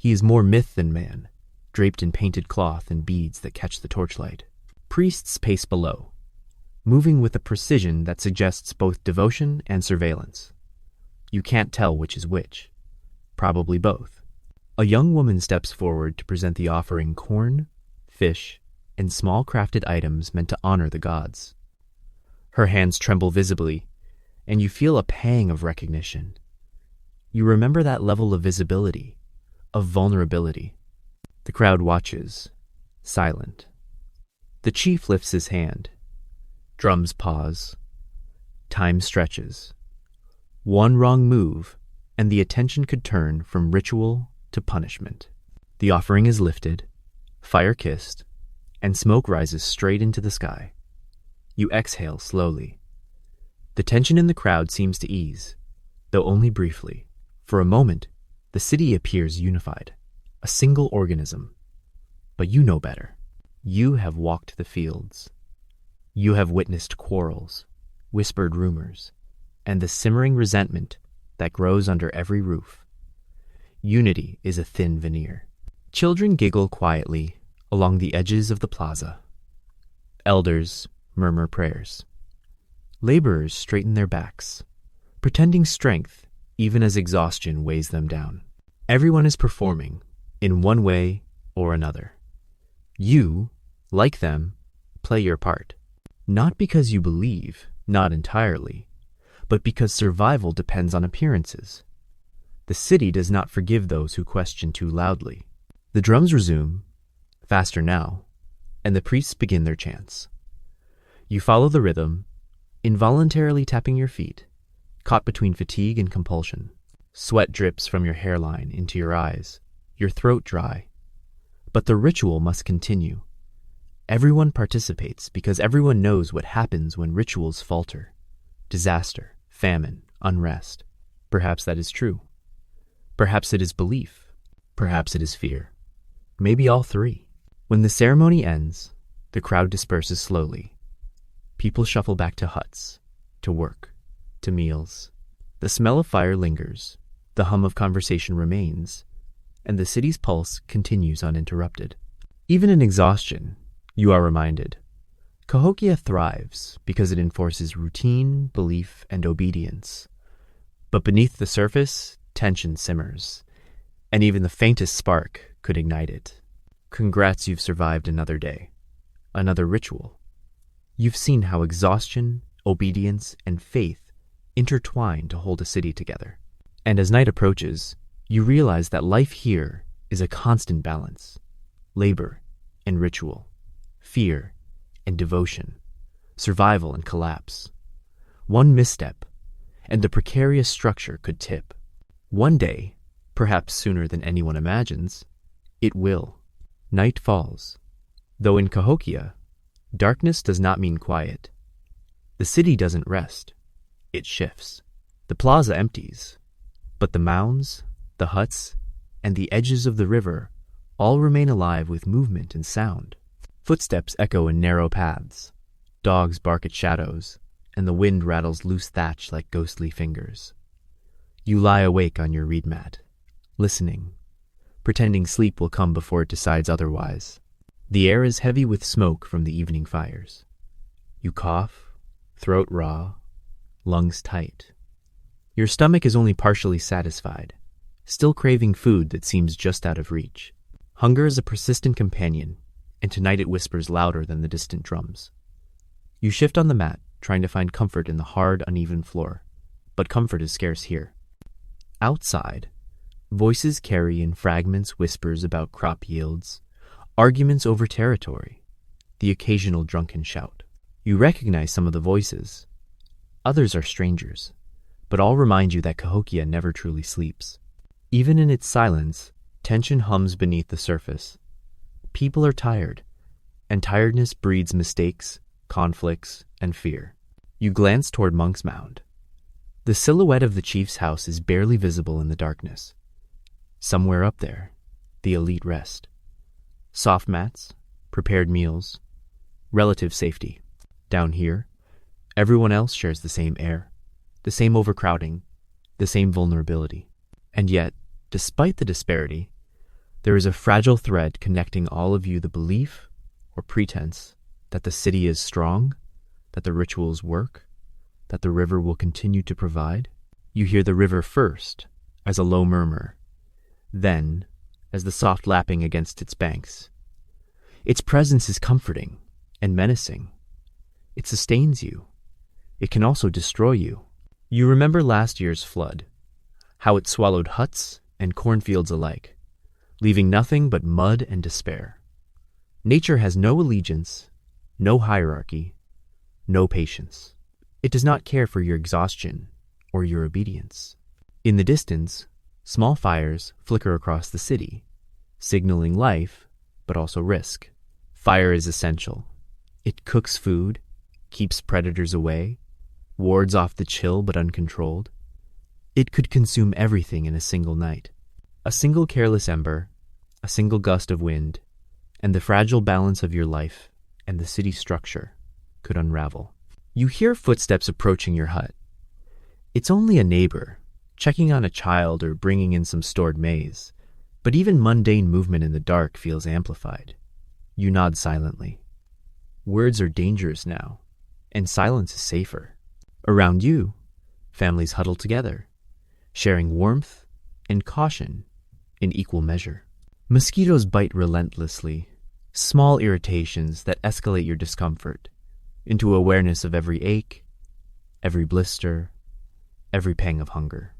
he is more myth than man, draped in painted cloth and beads that catch the torchlight. Priests pace below, moving with a precision that suggests both devotion and surveillance. You can't tell which is which. Probably both. A young woman steps forward to present the offering corn, fish, and small crafted items meant to honor the gods. Her hands tremble visibly, and you feel a pang of recognition. You remember that level of visibility, of vulnerability. The crowd watches, silent. The chief lifts his hand. Drums pause. Time stretches. One wrong move, and the attention could turn from ritual to punishment. The offering is lifted, fire-kissed, and smoke rises straight into the sky. You exhale slowly. The tension in the crowd seems to ease, though only briefly. For a moment, the city appears unified, a single organism. But you know better. You have walked the fields. You have witnessed quarrels, whispered rumors, and the simmering resentment that grows under every roof. Unity is a thin veneer. Children giggle quietly along the edges of the plaza. Elders murmur prayers. Laborers straighten their backs, pretending strength even as exhaustion weighs them down. Everyone is performing, in one way or another. You, like them, play your part. Not because you believe, not entirely, but because survival depends on appearances. The city does not forgive those who question too loudly. The drums resume, faster now, and the priests begin their chants. You follow the rhythm, involuntarily tapping your feet, caught between fatigue and compulsion. Sweat drips from your hairline into your eyes, your throat dry. But the ritual must continue. Everyone participates because everyone knows what happens when rituals falter. Disaster, famine, unrest. Perhaps that is true. Perhaps it is belief. Perhaps it is fear. Maybe all three. When the ceremony ends, the crowd disperses slowly. People shuffle back to huts, to work, to meals. The smell of fire lingers, the hum of conversation remains, and the city's pulse continues uninterrupted. Even in exhaustion, you are reminded, Cahokia thrives because it enforces routine, belief, and obedience. But beneath the surface, tension simmers, and even the faintest spark could ignite it. Congrats, you've survived another day, another ritual. You've seen how exhaustion, obedience, and faith intertwine to hold a city together. And as night approaches, you realize that life here is a constant balance. Labor and ritual, fear and devotion, survival and collapse. One misstep, and the precarious structure could tip. One day, perhaps sooner than anyone imagines, it will. Night falls. Though in Cahokia, darkness does not mean quiet. The city doesn't rest. It shifts. The plaza empties, but the mounds, the huts, and the edges of the river all remain alive with movement and sound. Footsteps echo in narrow paths. Dogs bark at shadows, and the wind rattles loose thatch like ghostly fingers. You lie awake on your reed mat, listening, pretending sleep will come before it decides otherwise. The air is heavy with smoke from the evening fires. You cough, throat raw, lungs tight. Your stomach is only partially satisfied, still craving food that seems just out of reach. Hunger is a persistent companion, and tonight it whispers louder than the distant drums. You shift on the mat, trying to find comfort in the hard, uneven floor, but comfort is scarce here. Outside, voices carry in fragments whispers about crop yields, arguments over territory, the occasional drunken shout. You recognize some of the voices. Others are strangers, but all remind you that Cahokia never truly sleeps. Even in its silence, tension hums beneath the surface. People are tired, and tiredness breeds mistakes, conflicts, and fear. You glance toward Monks Mound. The silhouette of the chief's house is barely visible in the darkness. Somewhere up there, the elite rest. Soft mats, prepared meals, relative safety. Down here, everyone else shares the same air, the same overcrowding, the same vulnerability. And yet, despite the disparity, there is a fragile thread connecting all of you, the belief, or pretense, that the city is strong, that the rituals work, that the river will continue to provide. You hear the river first, as a low murmur, then as the soft lapping against its banks. Its presence is comforting and menacing. It sustains you. It can also destroy you. You remember last year's flood, how it swallowed huts and cornfields alike, leaving nothing but mud and despair. Nature has no allegiance, no hierarchy, no patience. It does not care for your exhaustion or your obedience. In the distance, small fires flicker across the city, signaling life, but also risk. Fire is essential. It cooks food, keeps predators away, wards off the chill but uncontrolled. It could consume everything in a single night. A single careless ember, a single gust of wind, and the fragile balance of your life and the city structure could unravel. You hear footsteps approaching your hut. It's only a neighbor, checking on a child or bringing in some stored maize, but even mundane movement in the dark feels amplified. You nod silently. Words are dangerous now, and silence is safer. Around you, families huddle together, sharing warmth and caution in equal measure. Mosquitoes bite relentlessly, small irritations that escalate your discomfort into awareness of every ache, every blister, every pang of hunger.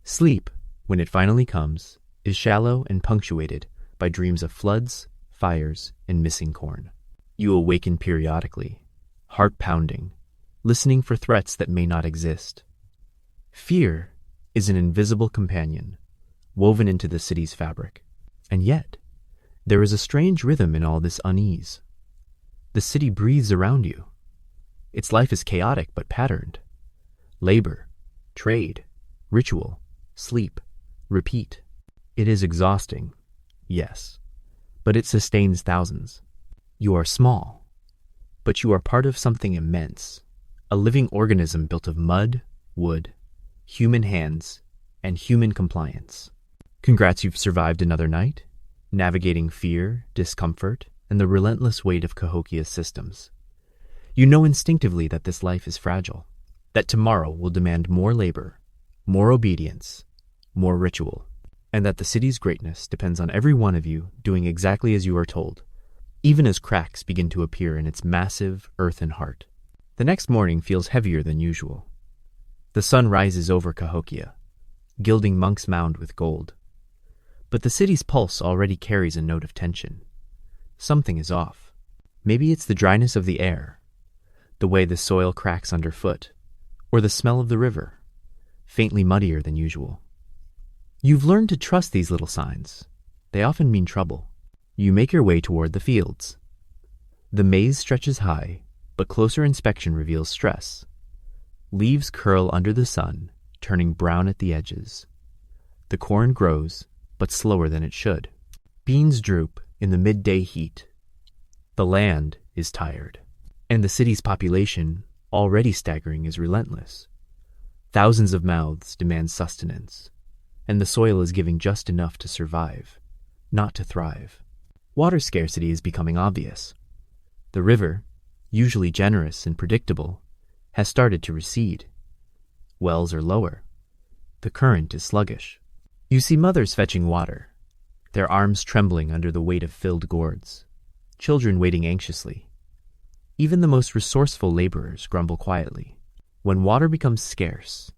Sleep, when it finally comes, is shallow and punctuated by dreams of floods, fires, and missing corn. You awaken periodically, heart pounding, listening for threats that may not exist. Fear is an invisible companion, woven into the city's fabric. And yet, there is a strange rhythm in all this unease. The city breathes around you. Its life is chaotic but patterned. Labor, trade, ritual, sleep, repeat. It is exhausting, yes, but it sustains thousands. You are small, but you are part of something immense, a living organism built of mud, wood, human hands, and human compliance. Congrats, you've survived another night, navigating fear, discomfort, and the relentless weight of Cahokia's systems. You know instinctively that this life is fragile, that tomorrow will demand more labor, more obedience, more ritual, and that the city's greatness depends on every one of you doing exactly as you are told, even as cracks begin to appear in its massive earthen heart. The next morning feels heavier than usual. The sun rises over Cahokia, gilding Monks Mound with gold. But the city's pulse already carries a note of tension. Something is off. Maybe it's the dryness of the air, the way the soil cracks underfoot, or the smell of the river. faintly muddier than usual. You've learned to trust these little signs. They often mean trouble. You make your way toward the fields. The maize stretches high, but closer inspection reveals stress. Leaves curl under the sun, turning brown at the edges. The corn grows, but slower than it should. Beans droop in the midday heat. The land is tired, and the city's population, already staggering, is relentless. Thousands of mouths demand sustenance, and the soil is giving just enough to survive, not to thrive. Water scarcity is becoming obvious. The river, usually generous and predictable, has started to recede. Wells are lower. The current is sluggish. You see mothers fetching water, their arms trembling under the weight of filled gourds, children waiting anxiously. Even the most resourceful laborers grumble quietly. When water becomes scarce,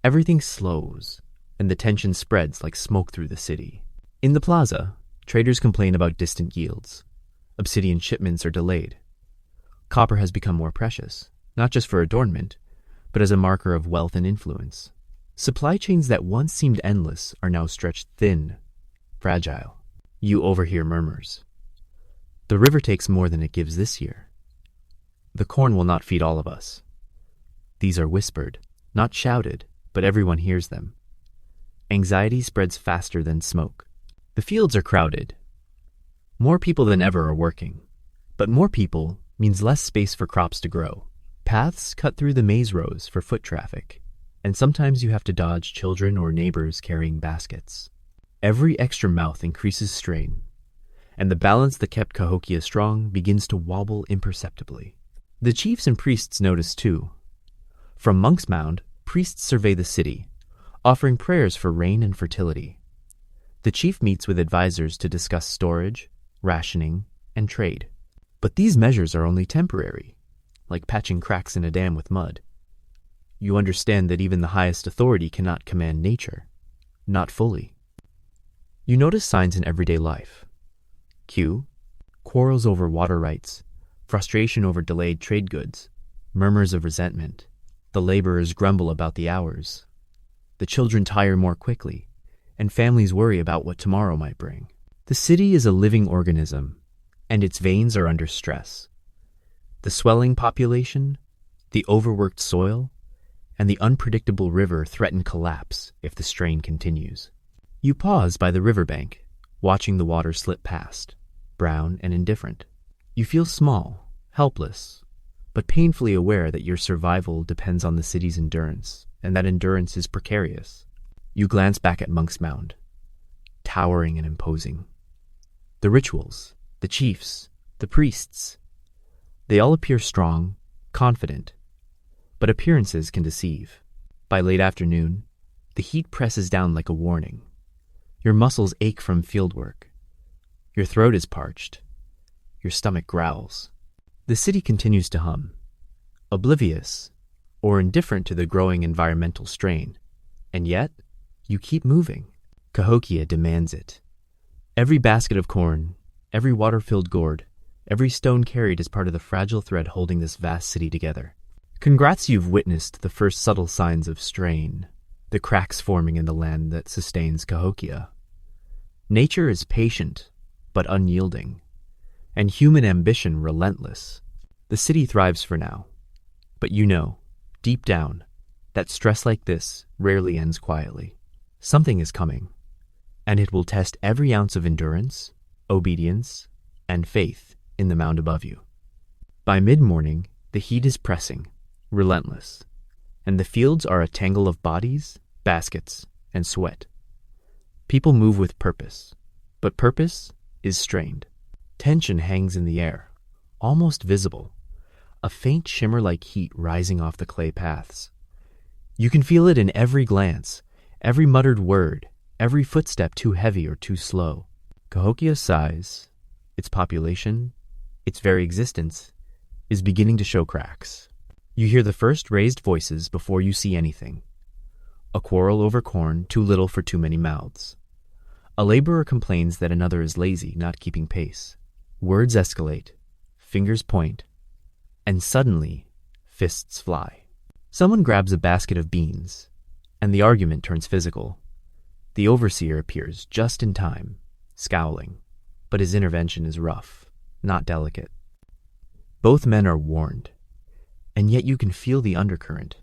everything slows, and the tension spreads like smoke through the city. In the plaza, traders complain about distant yields. Obsidian shipments are delayed. Copper has become more precious, not just for adornment, but as a marker of wealth and influence. Supply chains that once seemed endless are now stretched thin, fragile. You overhear murmurs. The river takes more than it gives this year. The corn will not feed all of us. These are whispered, not shouted, but everyone hears them. Anxiety spreads faster than smoke. The fields are crowded. More people than ever are working, but more people means less space for crops to grow. Paths cut through the maize rows for foot traffic, and sometimes you have to dodge children or neighbors carrying baskets. Every extra mouth increases strain, and the balance that kept Cahokia strong begins to wobble imperceptibly. The chiefs and priests notice too. From Monks Mound, priests survey the city, offering prayers for rain and fertility. The chief meets with advisors to discuss storage, rationing, and trade. But these measures are only temporary, like patching cracks in a dam with mud. You understand that even the highest authority cannot command nature, not fully. You notice signs in everyday life. Quarrels over water rights, frustration over delayed trade goods, murmurs of resentment. The laborers grumble about the hours. The children tire more quickly, and families worry about what tomorrow might bring. The city is a living organism, and its veins are under stress. The swelling population, the overworked soil, and the unpredictable river threaten collapse if the strain continues. You pause by the riverbank, watching the water slip past, brown and indifferent. You feel small, helpless, but painfully aware that your survival depends on the city's endurance, and that endurance is precarious. You glance back at Monks Mound, towering and imposing. The rituals, the chiefs, the priests, they all appear strong, confident, but appearances can deceive. By late afternoon, the heat presses down like a warning. Your muscles ache from fieldwork. Your throat is parched. Your stomach growls. The city continues to hum, oblivious or indifferent to the growing environmental strain, and yet you keep moving. Cahokia demands it. Every basket of corn, every water-filled gourd, every stone carried is part of the fragile thread holding this vast city together. Congrats, you've witnessed the first subtle signs of strain, the cracks forming in the land that sustains Cahokia. Nature is patient, but unyielding, and human ambition relentless. The city thrives for now, but you know, deep down, that stress like this rarely ends quietly. Something is coming, and it will test every ounce of endurance, obedience, and faith in the mound above you. By mid-morning, the heat is pressing, relentless, and the fields are a tangle of bodies, baskets, and sweat. People move with purpose, but purpose is strained. Tension hangs in the air, almost visible, a faint shimmer like heat rising off the clay paths. You can feel it in every glance, every muttered word, every footstep too heavy or too slow. Cahokia's size, its population, its very existence, is beginning to show cracks. You hear the first raised voices before you see anything. A quarrel over corn too little for too many mouths. A laborer complains that another is lazy, not keeping pace. Words escalate, fingers point, and suddenly, fists fly. Someone grabs a basket of beans, and the argument turns physical. The overseer appears just in time, scowling, but his intervention is rough, not delicate. Both men are warned, and yet you can feel the undercurrent.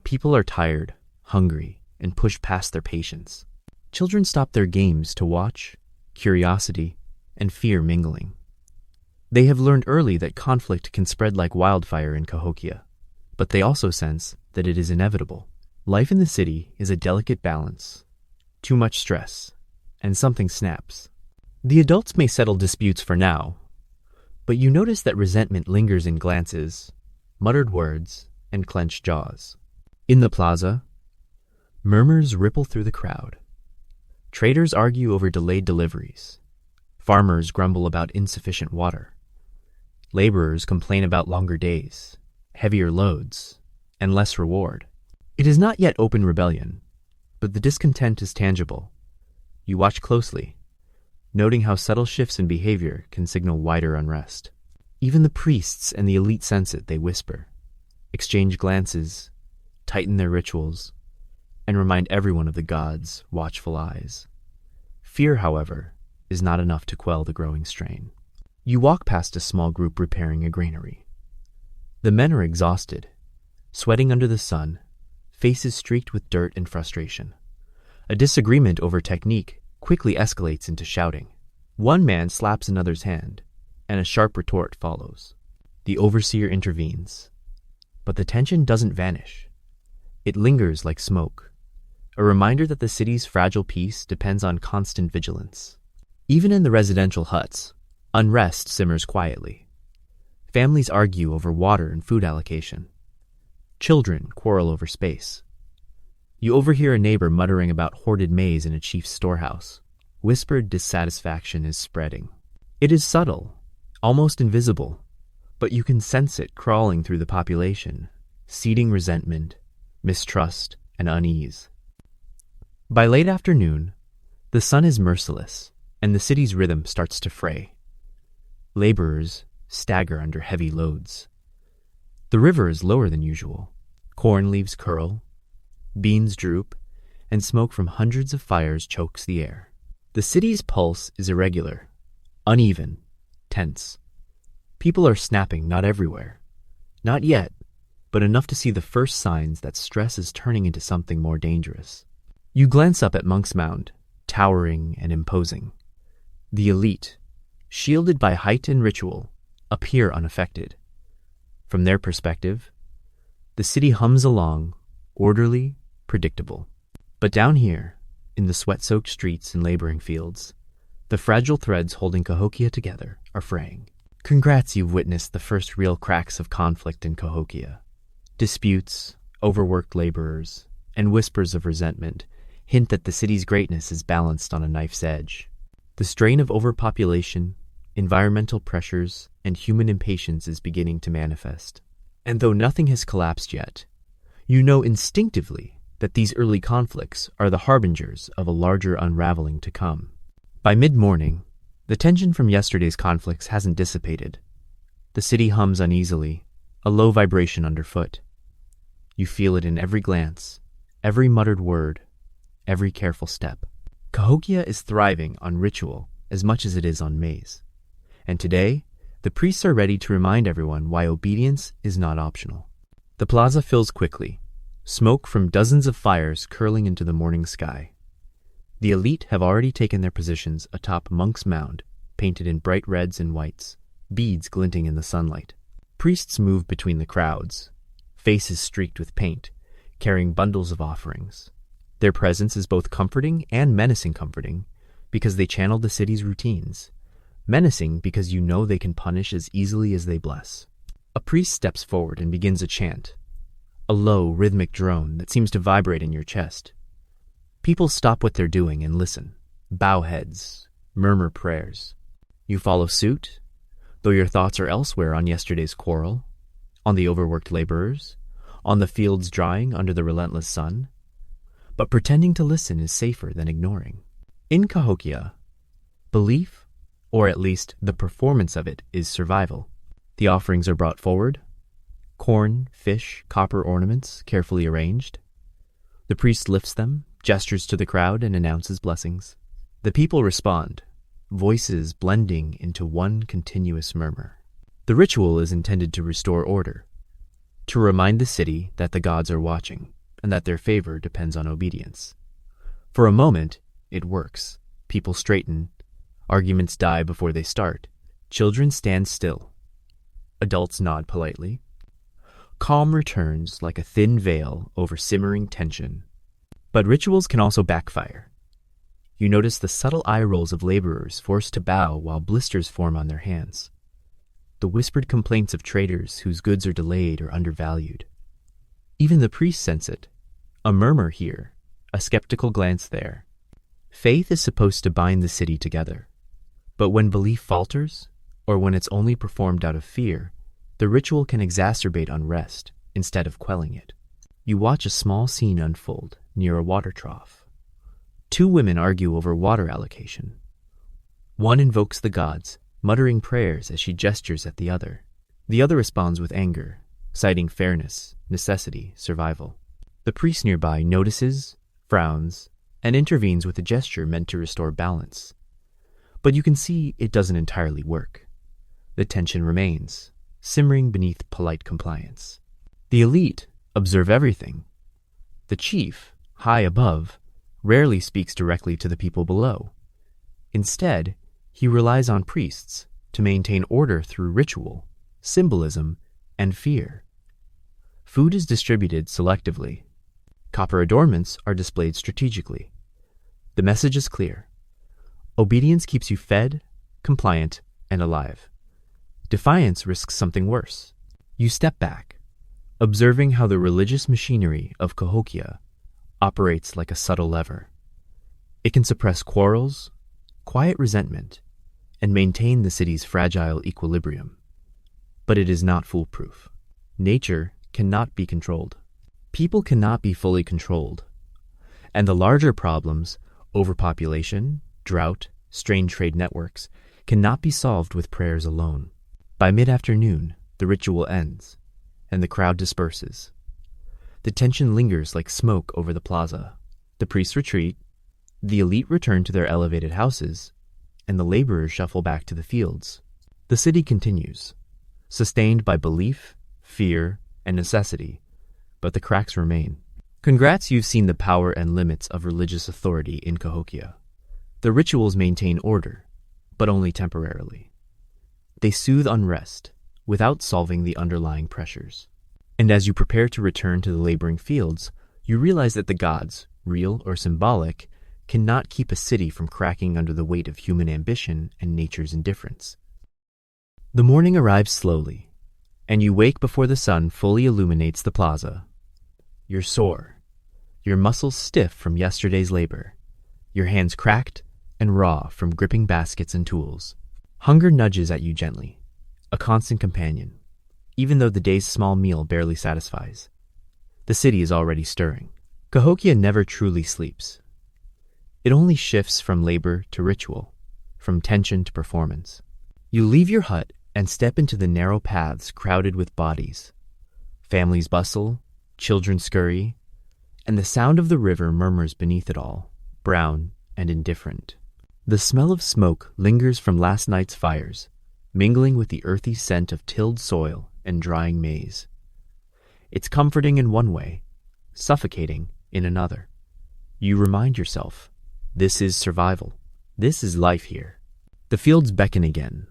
People are tired, hungry, and push past their patience. Children stop their games to watch, curiosity, and fear mingling. They have learned early that conflict can spread like wildfire in Cahokia, but they also sense that it is inevitable. Life in the city is a delicate balance. Too much stress, and something snaps. The adults may settle disputes for now, but you notice that resentment lingers in glances, muttered words, and clenched jaws. In the plaza, murmurs ripple through the crowd. Traders argue over delayed deliveries. Farmers grumble about insufficient water. Laborers complain about longer days, heavier loads, and less reward. It is not yet open rebellion, but the discontent is tangible. You watch closely, noting how subtle shifts in behavior can signal wider unrest. Even the priests and the elite sense it. They whisper, exchange glances, tighten their rituals, and remind everyone of the gods' watchful eyes. Fear, however, is not enough to quell the growing strain. You walk past a small group repairing a granary. The men are exhausted, sweating under the sun, faces streaked with dirt and frustration. A disagreement over technique quickly escalates into shouting. One man slaps another's hand, and a sharp retort follows. The overseer intervenes, but the tension doesn't vanish. It lingers like smoke, a reminder that the city's fragile peace depends on constant vigilance. Even in the residential huts, unrest simmers quietly. Families argue over water and food allocation. Children quarrel over space. You overhear a neighbor muttering about hoarded maize in a chief's storehouse. Whispered dissatisfaction is spreading. It is subtle, almost invisible, but you can sense it crawling through the population, seeding resentment, mistrust, and unease. By late afternoon, the sun is merciless, and the city's rhythm starts to fray. Laborers stagger under heavy loads. The river is lower than usual. Corn leaves curl, beans droop, and smoke from hundreds of fires chokes the air. The city's pulse is irregular, uneven, tense. People are snapping not everywhere. Not yet, but enough to see the first signs that stress is turning into something more dangerous. You glance up at Monks Mound, towering and imposing. The elite, shielded by height and ritual, appear unaffected. From their perspective, the city hums along, orderly, predictable. But down here, in the sweat-soaked streets and laboring fields, the fragile threads holding Cahokia together are fraying. Congrats, you've witnessed the first real cracks of conflict in Cahokia. Disputes, overworked laborers, and whispers of resentment hint that the city's greatness is balanced on a knife's edge. The strain of overpopulation, environmental pressures, and human impatience is beginning to manifest. And though nothing has collapsed yet, you know instinctively that these early conflicts are the harbingers of a larger unraveling to come. By mid-morning, the tension from yesterday's conflicts hasn't dissipated. The city hums uneasily, a low vibration underfoot. You feel it in every glance, every muttered word, every careful step. Cahokia is thriving on ritual as much as it is on maize. And today, the priests are ready to remind everyone why obedience is not optional. The plaza fills quickly, smoke from dozens of fires curling into the morning sky. The elite have already taken their positions atop Monks Mound, painted in bright reds and whites, beads glinting in the sunlight. Priests move between the crowds, faces streaked with paint, carrying bundles of offerings. Their presence is both comforting and menacing comforting, because they channel the city's routines. Menacing because you know they can punish as easily as they bless. A priest steps forward and begins a chant, a low, rhythmic drone that seems to vibrate in your chest. People stop what they're doing and listen, bow heads, murmur prayers. You follow suit, though your thoughts are elsewhere on yesterday's quarrel, on the overworked laborers, on the fields drying under the relentless sun. But pretending to listen is safer than ignoring. In Cahokia, belief, or at least the performance of it, is survival. The offerings are brought forward, corn, fish, copper ornaments carefully arranged. The priest lifts them, gestures to the crowd, and announces blessings. The people respond, voices blending into one continuous murmur. The ritual is intended to restore order, to remind the city that the gods are watching and that their favor depends on obedience. For a moment, it works. People straighten, arguments die before they start, children stand still, adults nod politely. Calm returns like a thin veil over simmering tension. But rituals can also backfire. You notice the subtle eye rolls of laborers forced to bow while blisters form on their hands. The whispered complaints of traders whose goods are delayed or undervalued. Even the priests sense it. A murmur here, a skeptical glance there. Faith is supposed to bind the city together. But when belief falters, or when it's only performed out of fear, the ritual can exacerbate unrest instead of quelling it. You watch a small scene unfold near a water trough. Two women argue over water allocation. One invokes the gods, muttering prayers as she gestures at the other. The other responds with anger, citing fairness, necessity, survival. The priest nearby notices, frowns, and intervenes with a gesture meant to restore balance. But you can see it doesn't entirely work. The tension remains, simmering beneath polite compliance. The elite observe everything. The chief, high above, rarely speaks directly to the people below. Instead, he relies on priests to maintain order through ritual, symbolism, and fear. Food is distributed selectively. Copper adornments are displayed strategically. The message is clear. Obedience keeps you fed, compliant, and alive. Defiance risks something worse. You step back, observing how the religious machinery of Cahokia operates like a subtle lever. It can suppress quarrels, quiet resentment, and maintain the city's fragile equilibrium. But it is not foolproof. Nature cannot be controlled. People cannot be fully controlled. And the larger problems, overpopulation, drought, strained trade networks, cannot be solved with prayers alone. By mid-afternoon, the ritual ends, and the crowd disperses. The tension lingers like smoke over the plaza. The priests retreat, the elite return to their elevated houses, and the laborers shuffle back to the fields. The city continues, sustained by belief, fear, and necessity, but the cracks remain. Congrats, you've seen the power and limits of religious authority in Cahokia. The rituals maintain order, but only temporarily. They soothe unrest, without solving the underlying pressures. And as you prepare to return to the laboring fields, you realize that the gods, real or symbolic, cannot keep a city from cracking under the weight of human ambition and nature's indifference. The morning arrives slowly, and you wake before the sun fully illuminates the plaza. You're sore, your muscles stiff from yesterday's labor, your hands cracked and raw from gripping baskets and tools. Hunger nudges at you gently, a constant companion, even though the day's small meal barely satisfies. The city is already stirring. Cahokia never truly sleeps. It only shifts from labor to ritual, from tension to performance. You leave your hut and step into the narrow paths crowded with bodies. Families bustle, children scurry, and the sound of the river murmurs beneath it all, brown and indifferent. The smell of smoke lingers from last night's fires, mingling with the earthy scent of tilled soil and drying maize. It's comforting in one way, suffocating in another. You remind yourself, this is survival. This is life here. The fields beckon again.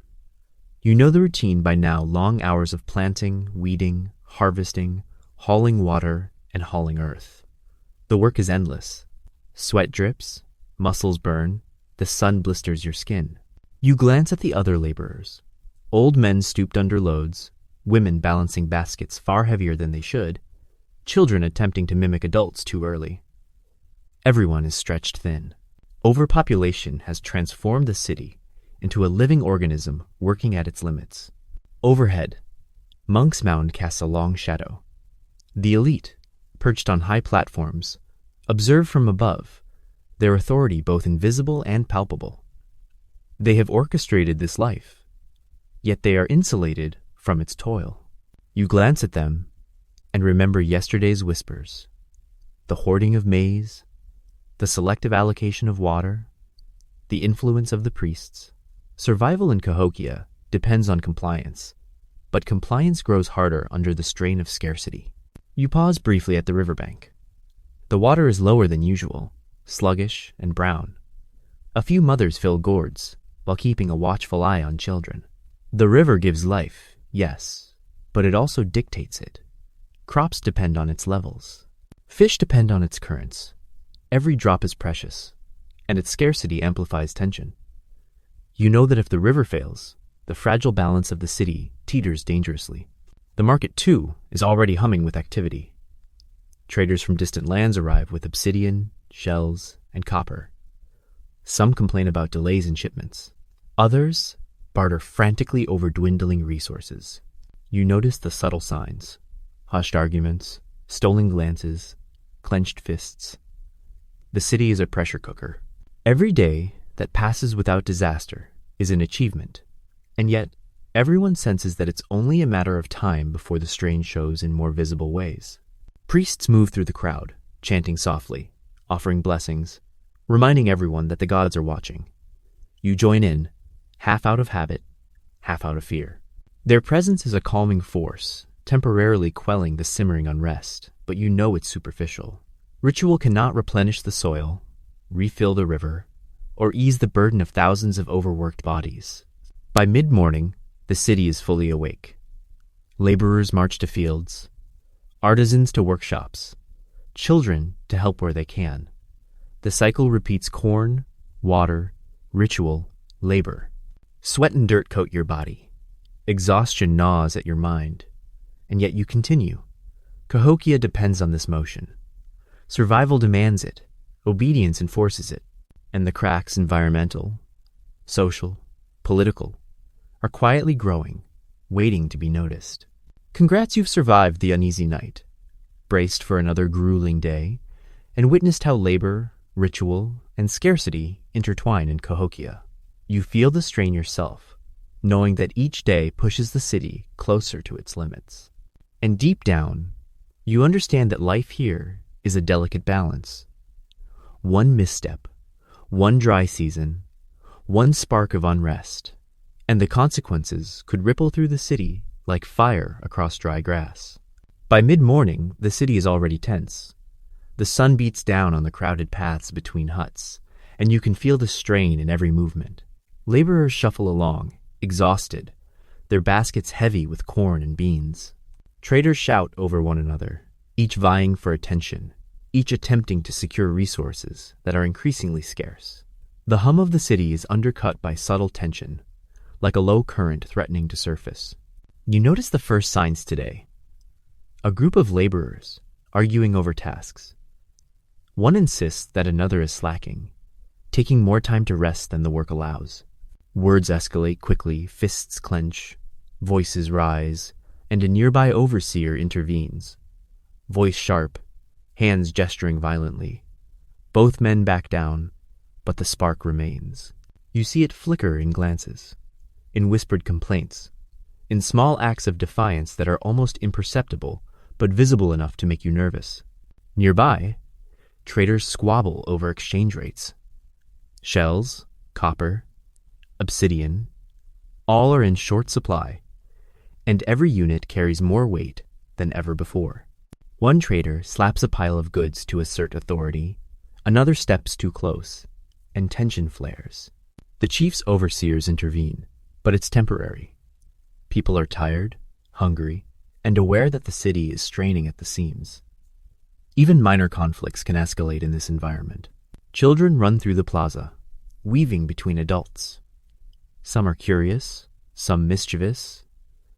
You know the routine by now: long hours of planting, weeding, harvesting, hauling water, and hauling earth. The work is endless. Sweat drips, muscles burn, the sun blisters your skin. You glance at the other laborers. Old men stooped under loads, women balancing baskets far heavier than they should, children attempting to mimic adults too early. Everyone is stretched thin. Overpopulation has transformed the city into a living organism working at its limits. Overhead, Monks Mound casts a long shadow. The elite, perched on high platforms, observe from above, their authority both invisible and palpable. They have orchestrated this life, yet they are insulated from its toil. You glance at them and remember yesterday's whispers. the hoarding of maize, the selective allocation of water, the influence of the priests. Survival in Cahokia depends on compliance, but compliance grows harder under the strain of scarcity. You pause briefly at the riverbank. The water is lower than usual, sluggish and brown. A few mothers fill gourds while keeping a watchful eye on children. The river gives life, yes, but it also dictates it. Crops depend on its levels. Fish depend on its currents. Every drop is precious, and its scarcity amplifies tension. You know that if the river fails, the fragile balance of the city teeters dangerously. The market, too, is already humming with activity. Traders from distant lands arrive with obsidian, shells, and copper. Some complain about delays in shipments. Others barter frantically over dwindling resources. You notice the subtle signs: hushed arguments, stolen glances, clenched fists. The city is a pressure cooker. Every day that passes without disaster is an achievement, and yet everyone senses that it's only a matter of time before the strain shows in more visible ways. Priests move through the crowd, chanting softly, offering blessings, reminding everyone that the gods are watching. You join in, half out of habit, half out of fear. Their presence is a calming force, temporarily quelling the simmering unrest, but you know it's superficial. Ritual cannot replenish the soil, refill the river, or ease the burden of thousands of overworked bodies. By mid-morning, the city is fully awake. Laborers march to fields, artisans to workshops, children to help where they can. The cycle repeats: corn, water, ritual, labor. Sweat and dirt coat your body. Exhaustion gnaws at your mind. And yet you continue. Cahokia depends on this motion. Survival demands it. Obedience enforces it. And the cracks, environmental, social, political, are quietly growing, waiting to be noticed. Congrats, you've survived the uneasy night, braced for another grueling day, and witnessed how labor, ritual, and scarcity intertwine in Cahokia. You feel the strain yourself, knowing that each day pushes the city closer to its limits. And deep down, you understand that life here is a delicate balance. One misstep, one dry season, one spark of unrest, and the consequences could ripple through the city like fire across dry grass. By mid-morning, the city is already tense. The sun beats down on the crowded paths between huts, and you can feel the strain in every movement. Laborers shuffle along, exhausted, their baskets heavy with corn and beans. Traders shout over one another, each vying for attention, each attempting to secure resources that are increasingly scarce. The hum of the city is undercut by subtle tension, like a low current threatening to surface. You notice the first signs today. A group of laborers arguing over tasks. One insists that another is slacking, taking more time to rest than the work allows. Words escalate quickly, fists clench, voices rise, and a nearby overseer intervenes. Voice sharp, hands gesturing violently. Both men back down, but the spark remains. You see it flicker in glances, in whispered complaints, in small acts of defiance that are almost imperceptible, but visible enough to make you nervous. Nearby, traders squabble over exchange rates. Shells, copper, obsidian, all are in short supply, and every unit carries more weight than ever before. One trader slaps a pile of goods to assert authority, another steps too close, and tension flares. The chief's overseers intervene, but it's temporary. People are tired, hungry, and aware that the city is straining at the seams. Even minor conflicts can escalate in this environment. Children run through the plaza, weaving between adults. Some are curious, some mischievous,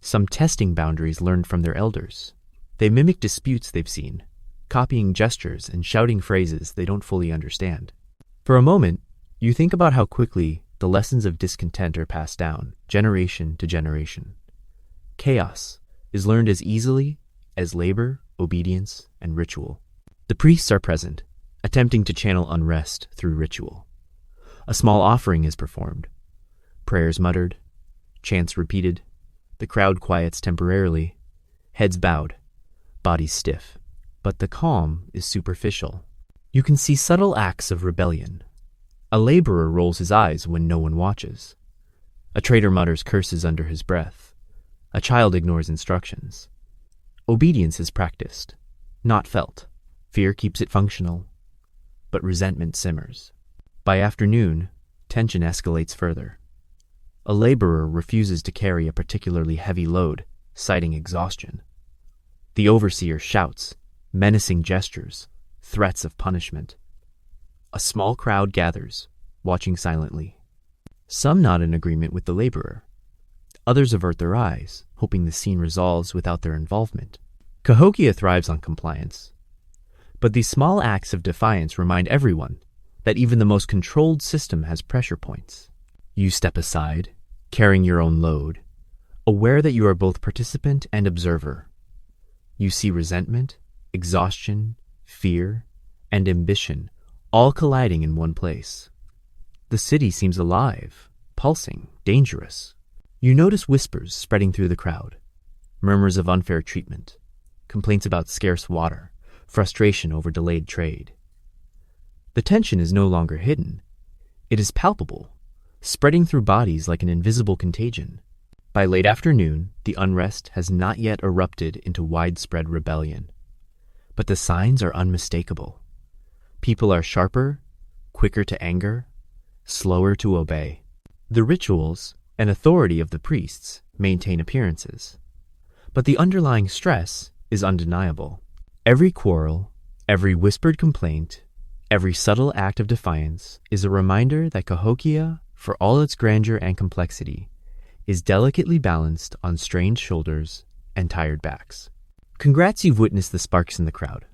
some testing boundaries learned from their elders. They mimic disputes they've seen, copying gestures and shouting phrases they don't fully understand. For a moment, you think about how quickly the lessons of discontent are passed down, generation to generation. Chaos is learned as easily as labor, obedience, and ritual. The priests are present, attempting to channel unrest through ritual. A small offering is performed. Prayers muttered, chants repeated. The crowd quiets temporarily, heads bowed, bodies stiff. But the calm is superficial. You can see subtle acts of rebellion. A laborer rolls his eyes when no one watches. A trader mutters curses under his breath. A child ignores instructions. Obedience is practiced, not felt. Fear keeps it functional, but resentment simmers. By afternoon, tension escalates further. A laborer refuses to carry a particularly heavy load, citing exhaustion. The overseer shouts, menacing gestures, threats of punishment. A small crowd gathers, watching silently. Some nod in agreement with the laborer. Others avert their eyes, hoping the scene resolves without their involvement. Cahokia thrives on compliance. But these small acts of defiance remind everyone that even the most controlled system has pressure points. You step aside, carrying your own load, aware that you are both participant and observer. You see resentment, exhaustion, fear, and ambition all colliding in one place. The city seems alive, pulsing, dangerous. You notice whispers spreading through the crowd, murmurs of unfair treatment, complaints about scarce water, frustration over delayed trade. The tension is no longer hidden. It is palpable, spreading through bodies like an invisible contagion. By late afternoon, the unrest has not yet erupted into widespread rebellion. But the signs are unmistakable. People are sharper, quicker to anger, slower to obey. The rituals and authority of the priests maintain appearances, but the underlying stress is undeniable. Every quarrel, every whispered complaint, every subtle act of defiance is a reminder that Cahokia, for all its grandeur and complexity, is delicately balanced on strained shoulders and tired backs. Congrats, you've witnessed the sparks in the crowd,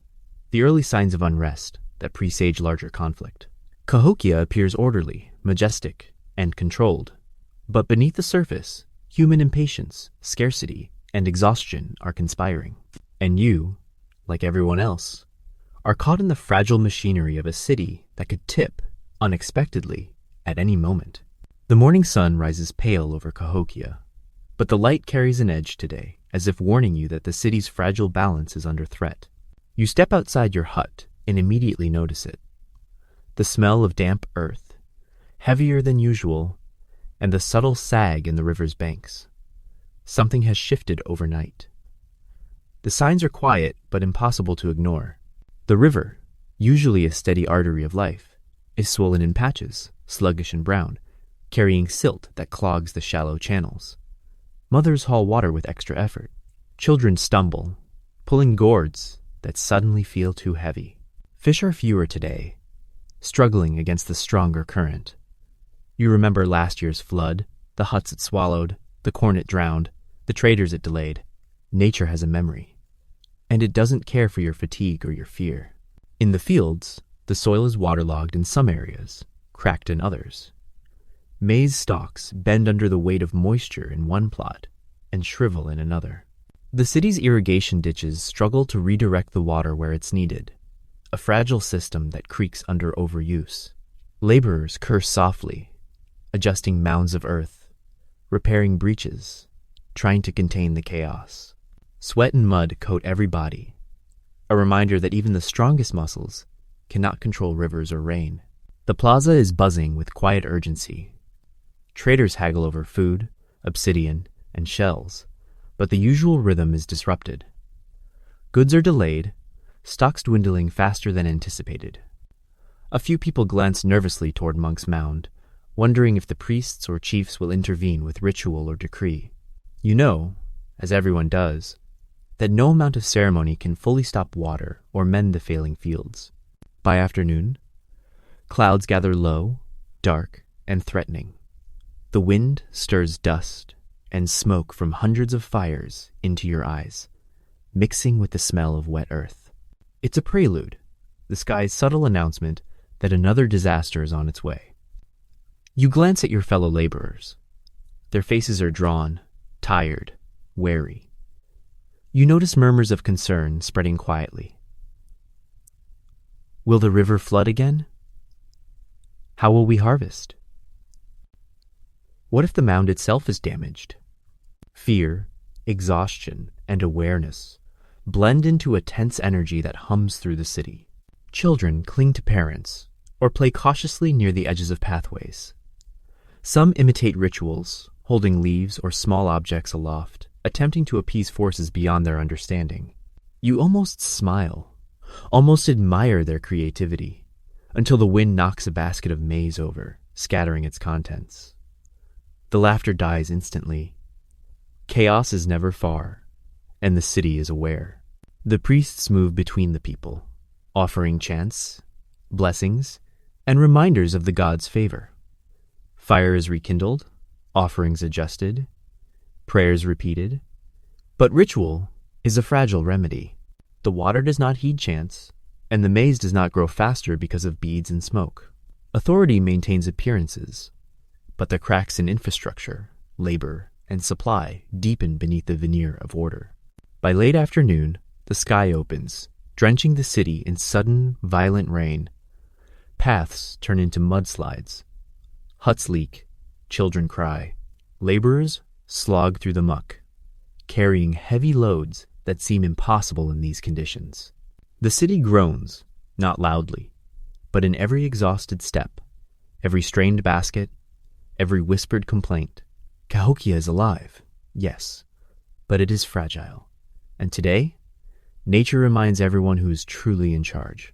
the early signs of unrest that presage larger conflict. Cahokia appears orderly, majestic, and controlled. But beneath the surface, human impatience, scarcity, and exhaustion are conspiring. And you, like everyone else, are caught in the fragile machinery of a city that could tip, unexpectedly, at any moment. The morning sun rises pale over Cahokia, but the light carries an edge today, as if warning you that the city's fragile balance is under threat. You step outside your hut and immediately notice it. The smell of damp earth, heavier than usual, and the subtle sag in the river's banks. Something has shifted overnight. The signs are quiet but impossible to ignore. The river, usually a steady artery of life, is swollen in patches, sluggish and brown, carrying silt that clogs the shallow channels. Mothers haul water with extra effort. Children stumble, pulling gourds that suddenly feel too heavy. Fish are fewer today, struggling against the stronger current. You remember last year's flood, the huts it swallowed, the corn it drowned, the traders it delayed. Nature has a memory, and it doesn't care for your fatigue or your fear. In the fields, the soil is waterlogged in some areas, cracked in others. Maize stalks bend under the weight of moisture in one plot and shrivel in another. The city's irrigation ditches struggle to redirect the water where it's needed, a fragile system that creaks under overuse. Laborers curse softly, adjusting mounds of earth, repairing breaches, trying to contain the chaos. Sweat and mud coat every body, a reminder that even the strongest muscles cannot control rivers or rain. The plaza is buzzing with quiet urgency. Traders haggle over food, obsidian, and shells, but the usual rhythm is disrupted. Goods are delayed, stocks dwindling faster than anticipated. A few people glance nervously toward Monks Mound, wondering if the priests or chiefs will intervene with ritual or decree. You know, as everyone does, that no amount of ceremony can fully stop water or mend the failing fields. By afternoon, clouds gather low, dark, and threatening. The wind stirs dust and smoke from hundreds of fires into your eyes, mixing with the smell of wet earth. It's a prelude, the sky's subtle announcement that another disaster is on its way. You glance at your fellow laborers. Their faces are drawn, tired, wary. You notice murmurs of concern spreading quietly. Will the river flood again? How will we harvest? What if the mound itself is damaged? Fear, exhaustion, and awareness blend into a tense energy that hums through the city. Children cling to parents or play cautiously near the edges of pathways. Some imitate rituals, holding leaves or small objects aloft, attempting to appease forces beyond their understanding. You almost smile, almost admire their creativity, until the wind knocks a basket of maize over, scattering its contents. The laughter dies instantly. Chaos is never far, and the city is aware. The priests move between the people, offering chants, blessings, and reminders of the gods' favor. Fire is rekindled, offerings adjusted, prayers repeated, but ritual is a fragile remedy. The water does not heed chants, and the maize does not grow faster because of beads and smoke. Authority maintains appearances, but the cracks in infrastructure, labor, and supply deepen beneath the veneer of order. By late afternoon, the sky opens, drenching the city in sudden, violent rain. Paths turn into mudslides. Huts leak, children cry. Laborers slog through the muck, carrying heavy loads that seem impossible in these conditions. The city groans, not loudly, but in every exhausted step, every strained basket, every whispered complaint. Cahokia is alive, yes, but it is fragile. And today, nature reminds everyone who is truly in charge.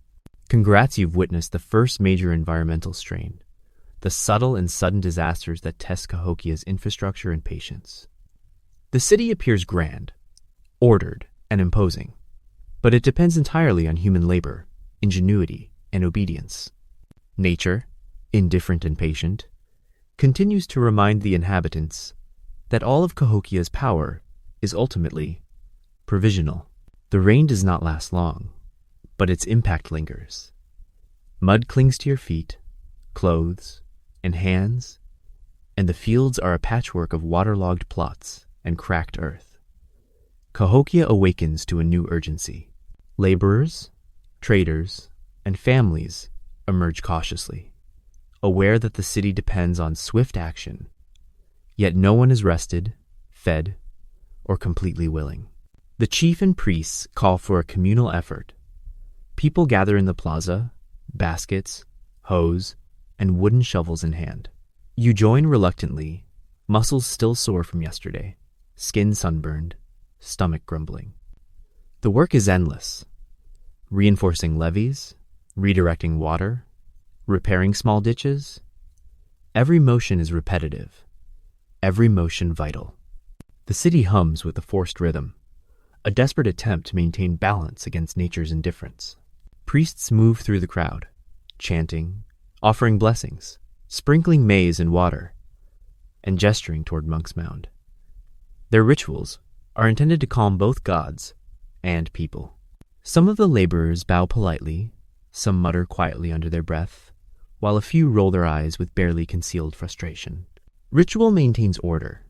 Congrats, you've witnessed the first major environmental strain, the subtle and sudden disasters that test Cahokia's infrastructure and patience. The city appears grand, ordered, and imposing, but it depends entirely on human labor, ingenuity, and obedience. Nature, indifferent and patient, continues to remind the inhabitants that all of Cahokia's power is ultimately provisional. The rain does not last long, but its impact lingers. Mud clings to your feet, clothes, and hands, and the fields are a patchwork of waterlogged plots and cracked earth. Cahokia awakens to a new urgency. Laborers, traders, and families emerge cautiously, aware that the city depends on swift action, yet no one is rested, fed, or completely willing. The chief and priests call for a communal effort. People gather in the plaza, baskets, hoes, and wooden shovels in hand. You join reluctantly, muscles still sore from yesterday, skin sunburned, stomach grumbling. The work is endless. Reinforcing levees, redirecting water, repairing small ditches. Every motion is repetitive, every motion vital. The city hums with a forced rhythm, a desperate attempt to maintain balance against nature's indifference. Priests move through the crowd, chanting, offering blessings, sprinkling maize and water, and gesturing toward Monks Mound. Their rituals are intended to calm both gods and people. Some of the laborers bow politely, some mutter quietly under their breath, while a few roll their eyes with barely concealed frustration. Ritual maintains order,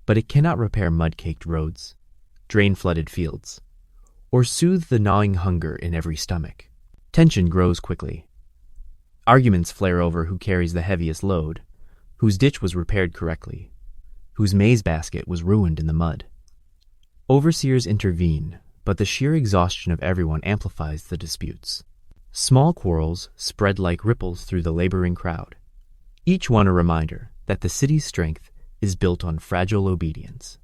but it cannot repair mud-caked roads, drain-flooded fields, or soothe the gnawing hunger in every stomach. Tension grows quickly. Arguments flare over who carries the heaviest load, whose ditch was repaired correctly, whose maize basket was ruined in the mud. Overseers intervene, but the sheer exhaustion of everyone amplifies the disputes. Small quarrels spread like ripples through the laboring crowd, each one a reminder that the city's strength is built on fragile obedience.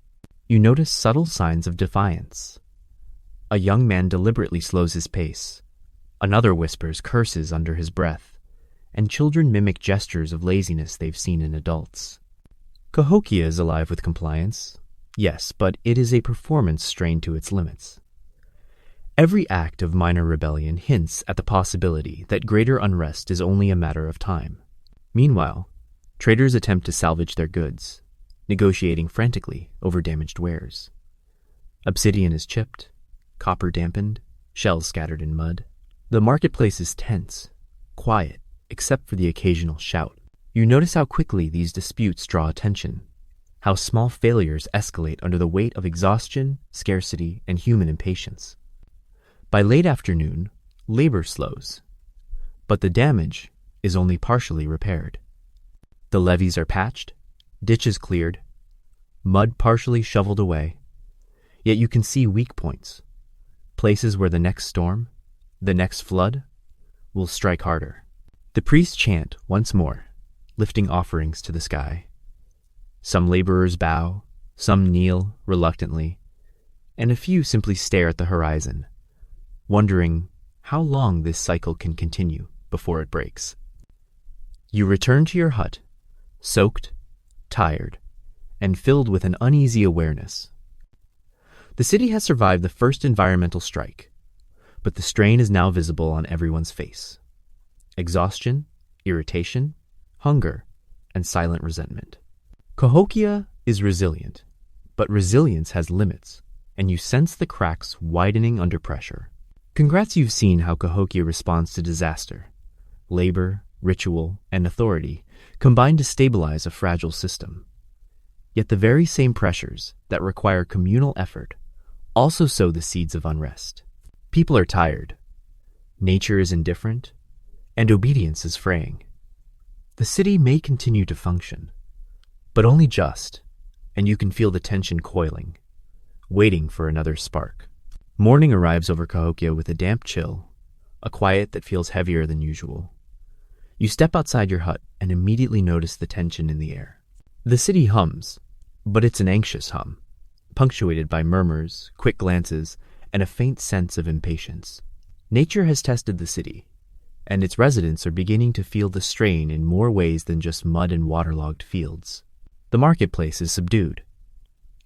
You notice subtle signs of defiance. A young man deliberately slows his pace. Another whispers curses under his breath, and children mimic gestures of laziness they've seen in adults. Cahokia is alive with compliance, yes, but it is a performance strained to its limits. Every act of minor rebellion hints at the possibility that greater unrest is only a matter of time. Meanwhile, traders attempt to salvage their goods, negotiating frantically over damaged wares. Obsidian is chipped, copper dampened, shells scattered in mud. The marketplace is tense, quiet, except for the occasional shout. You notice how quickly these disputes draw attention, how small failures escalate under the weight of exhaustion, scarcity, and human impatience. By late afternoon, labor slows, but the damage is only partially repaired. The levees are patched, ditches cleared, mud partially shoveled away, yet you can see weak points, places where the next storm, the next flood, will strike harder. The priests chant once more, lifting offerings to the sky. Some laborers bow, some kneel reluctantly, and a few simply stare at the horizon, wondering how long this cycle can continue before it breaks. You return to your hut, soaked, tired, and filled with an uneasy awareness. The city has survived the first environmental strike, but the strain is now visible on everyone's face. Exhaustion, irritation, hunger, and silent resentment. Cahokia is resilient, but resilience has limits, and you sense the cracks widening under pressure. Congrats, you've seen how Cahokia responds to disaster. Labor, ritual, and authority combine to stabilize a fragile system. Yet the very same pressures that require communal effort also sow the seeds of unrest. People are tired, nature is indifferent, and obedience is fraying. The city may continue to function, but only just, and you can feel the tension coiling, waiting for another spark. Morning arrives over Cahokia with a damp chill, a quiet that feels heavier than usual. You step outside your hut and immediately notice the tension in the air. The city hums, but it's an anxious hum, punctuated by murmurs, quick glances, and a faint sense of impatience. Nature has tested the city, and its residents are beginning to feel the strain in more ways than just mud and waterlogged fields. The marketplace is subdued.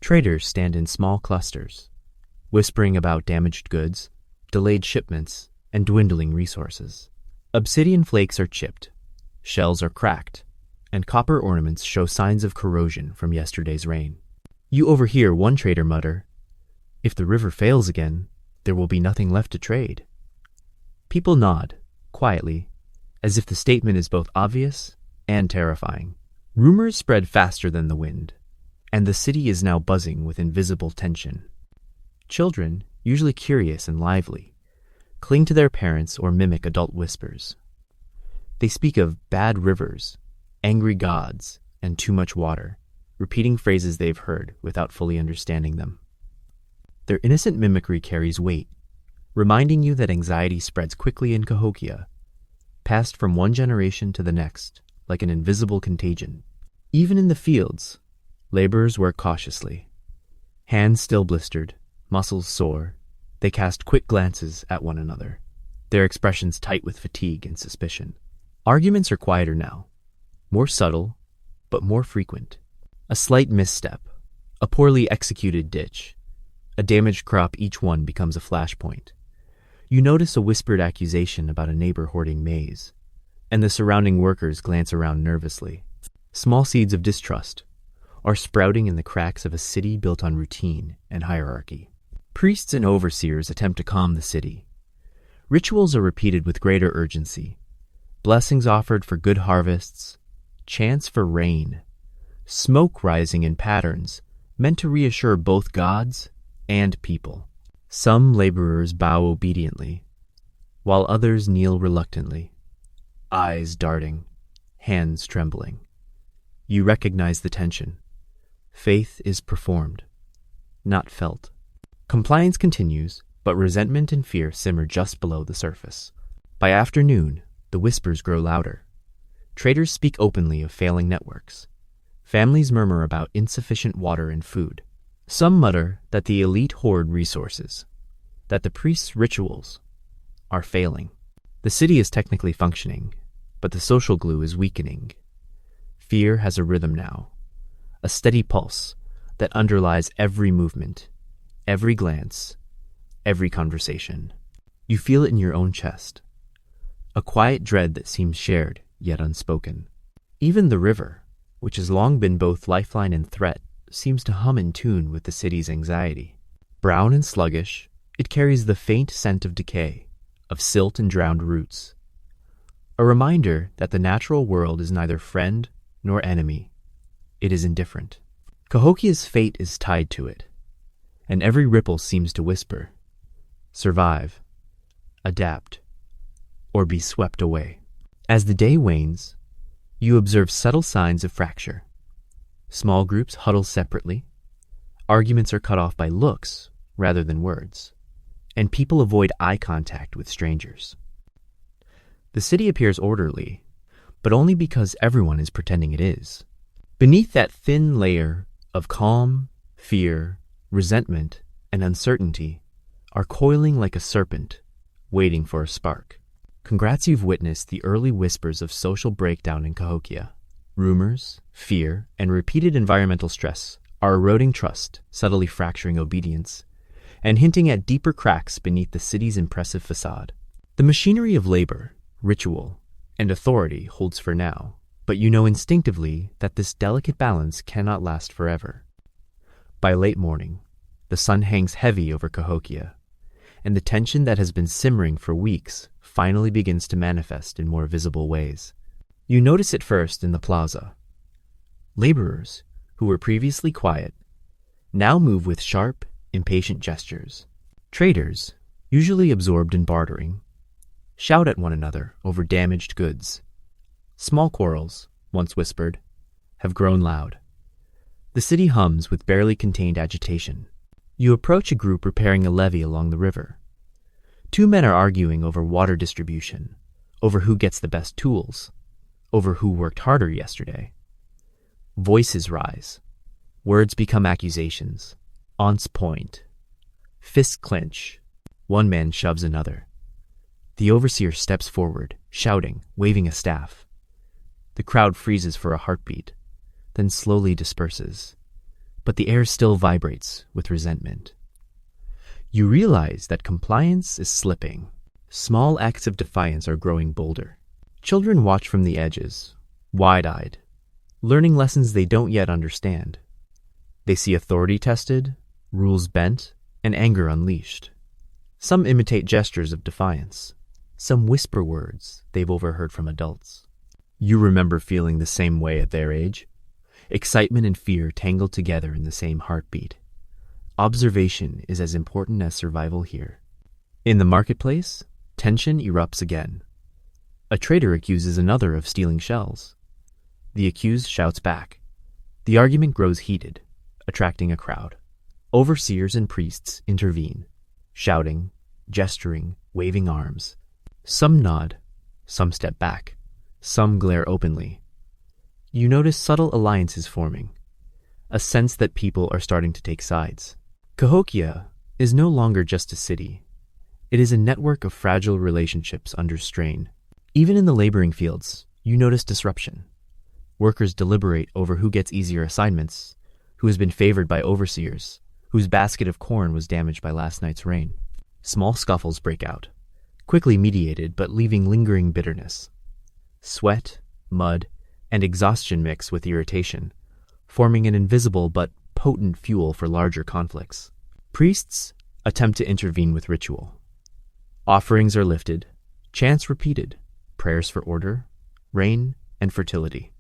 Traders stand in small clusters, whispering about damaged goods, delayed shipments, and dwindling resources. Obsidian flakes are chipped, shells are cracked, and copper ornaments show signs of corrosion from yesterday's rain. You overhear one trader mutter, "If the river fails again, there will be nothing left to trade." People nod, quietly, as if the statement is both obvious and terrifying. Rumors spread faster than the wind, and the city is now buzzing with invisible tension. Children, usually curious and lively, cling to their parents or mimic adult whispers. They speak of bad rivers, angry gods, and too much water, repeating phrases they've heard without fully understanding them. Their innocent mimicry carries weight, reminding you that anxiety spreads quickly in Cahokia, passed from one generation to the next like an invisible contagion. Even in the fields, laborers work cautiously. Hands still blistered, muscles sore, they cast quick glances at one another, their expressions tight with fatigue and suspicion. Arguments are quieter now, more subtle, but more frequent. A slight misstep, a poorly executed ditch, a damaged crop, each one becomes a flashpoint. You notice a whispered accusation about a neighbor hoarding maize, and the surrounding workers glance around nervously. Small seeds of distrust are sprouting in the cracks of a city built on routine and hierarchy. Priests and overseers attempt to calm the city. Rituals are repeated with greater urgency. Blessings offered for good harvests, chants for rain, smoke rising in patterns meant to reassure both gods and people. Some laborers bow obediently, while others kneel reluctantly, eyes darting, hands trembling. You recognize the tension. Faith is performed, not felt. Compliance continues, but resentment and fear simmer just below the surface. By afternoon, the whispers grow louder. Traders speak openly of failing networks. Families murmur about insufficient water and food. Some mutter that the elite hoard resources, that the priests' rituals are failing. The city is technically functioning, but the social glue is weakening. Fear has a rhythm now, a steady pulse that underlies every movement, every glance, every conversation. You feel it in your own chest, a quiet dread that seems shared yet unspoken. Even the river, which has long been both lifeline and threat, seems to hum in tune with the city's anxiety. Brown and sluggish, it carries the faint scent of decay, of silt and drowned roots. A reminder that the natural world is neither friend nor enemy. It is indifferent. Cahokia's fate is tied to it, and every ripple seems to whisper, survive, adapt, or be swept away. As the day wanes, you observe subtle signs of fracture. Small groups huddle separately. Arguments are cut off by looks rather than words. and people avoid eye contact with strangers. The city appears orderly, but only because everyone is pretending it is. Beneath that thin layer of calm, fear, resentment, and uncertainty are coiling like a serpent, waiting for a spark. Congrats, you've witnessed the early whispers of social breakdown in Cahokia. Rumors, fear, and repeated environmental stress are eroding trust, subtly fracturing obedience, and hinting at deeper cracks beneath the city's impressive facade. The machinery of labor, ritual, and authority holds for now, but you know instinctively that this delicate balance cannot last forever. By late morning, the sun hangs heavy over Cahokia, and the tension that has been simmering for weeks finally begins to manifest in more visible ways. You notice it first in the plaza. Laborers, who were previously quiet, now move with sharp, impatient gestures. Traders, usually absorbed in bartering, shout at one another over damaged goods. Small quarrels, once whispered, have grown loud. The city hums with barely contained agitation. You approach a group repairing a levee along the river. Two men are arguing over water distribution, over who gets the best tools, over who worked harder yesterday. Voices rise. Words become accusations. Aunts point. Fists clench. One man shoves another. The overseer steps forward, shouting, waving a staff. The crowd freezes for a heartbeat, then slowly disperses. But the air still vibrates with resentment. You realize that compliance is slipping. Small acts of defiance are growing bolder. Children watch from the edges, wide-eyed, learning lessons they don't yet understand. They see authority tested, rules bent, and anger unleashed. Some imitate gestures of defiance. Some whisper words they've overheard from adults. You remember feeling the same way at their age? Excitement and fear tangled together in the same heartbeat. Observation is as important as survival here. In the marketplace, tension erupts again. A trader accuses another of stealing shells. The accused shouts back. The argument grows heated, attracting a crowd. Overseers and priests intervene, shouting, gesturing, waving arms. Some nod, some step back, some glare openly. You notice subtle alliances forming, a sense that people are starting to take sides. Cahokia is no longer just a city. It is a network of fragile relationships under strain. Even in the laboring fields, you notice disruption. Workers deliberate over who gets easier assignments, who has been favored by overseers, whose basket of corn was damaged by last night's rain. Small scuffles break out, quickly mediated but leaving lingering bitterness. Sweat, mud, and exhaustion mix with irritation, forming an invisible but potent fuel for larger conflicts. Priests attempt to intervene with ritual. Offerings are lifted, chants repeated, prayers for order, rain, and fertility.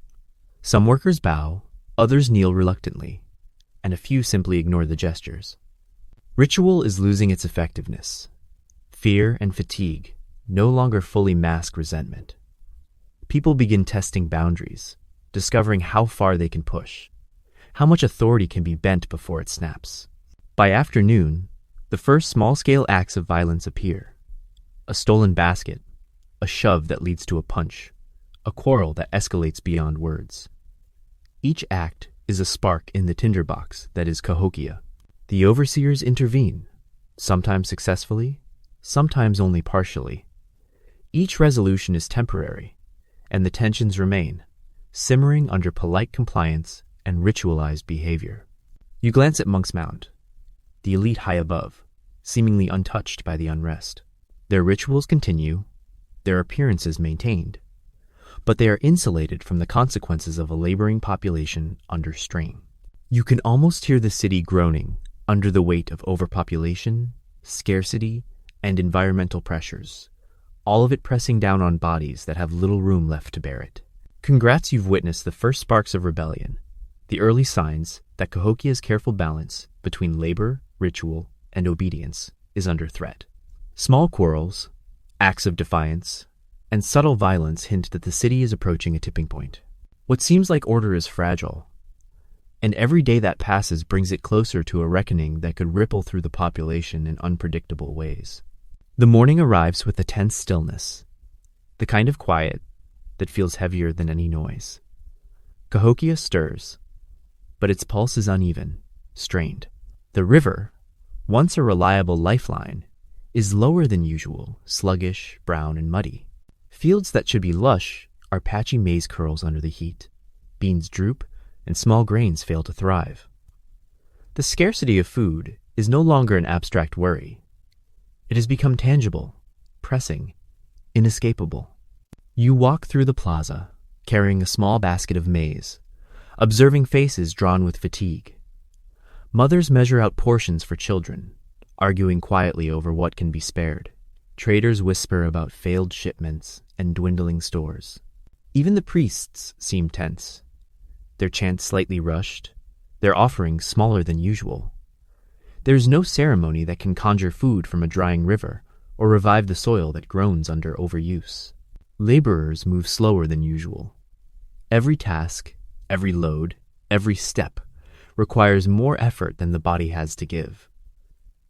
Some workers bow, others kneel reluctantly, and a few simply ignore the gestures. Ritual is losing its effectiveness. Fear and fatigue no longer fully mask resentment. People begin testing boundaries, discovering how far they can push, how much authority can be bent before it snaps. By afternoon, the first small-scale acts of violence appear. A stolen basket, a shove that leads to a punch, a quarrel that escalates beyond words. Each act is a spark in the tinderbox that is Cahokia. The overseers intervene, sometimes successfully, sometimes only partially. Each resolution is temporary, and the tensions remain, simmering under polite compliance and ritualized behavior. You glance at Monks Mound, the elite high above, seemingly untouched by the unrest. Their rituals continue, their appearances maintained, but they are insulated from the consequences of a laboring population under strain. You can almost hear the city groaning under the weight of overpopulation, scarcity, and environmental pressures, all of it pressing down on bodies that have little room left to bear it. Congrats, you've witnessed the first sparks of rebellion, the early signs that Cahokia's careful balance between labor, ritual, and obedience is under threat. Small quarrels, acts of defiance, and subtle violence hint that the city is approaching a tipping point. What seems like order is fragile. And every day that passes brings it closer to a reckoning that could ripple through the population in unpredictable ways. The morning arrives with a tense stillness, the kind of quiet that feels heavier than any noise. Cahokia stirs, but its pulse is uneven, strained. The river, once a reliable lifeline, is lower than usual, sluggish, brown, and muddy. Fields that should be lush are patchy maize curls under the heat. Beans droop, and small grains fail to thrive. The scarcity of food is no longer an abstract worry. It has become tangible, pressing, inescapable. You walk through the plaza, carrying a small basket of maize, observing faces drawn with fatigue. Mothers measure out portions for children, arguing quietly over what can be spared. Traders whisper about failed shipments and dwindling stores. Even the priests seem tense, their chants slightly rushed, their offerings smaller than usual. There is no ceremony that can conjure food from a drying river or revive the soil that groans under overuse. Laborers move slower than usual. Every task, every load, every step requires more effort than the body has to give.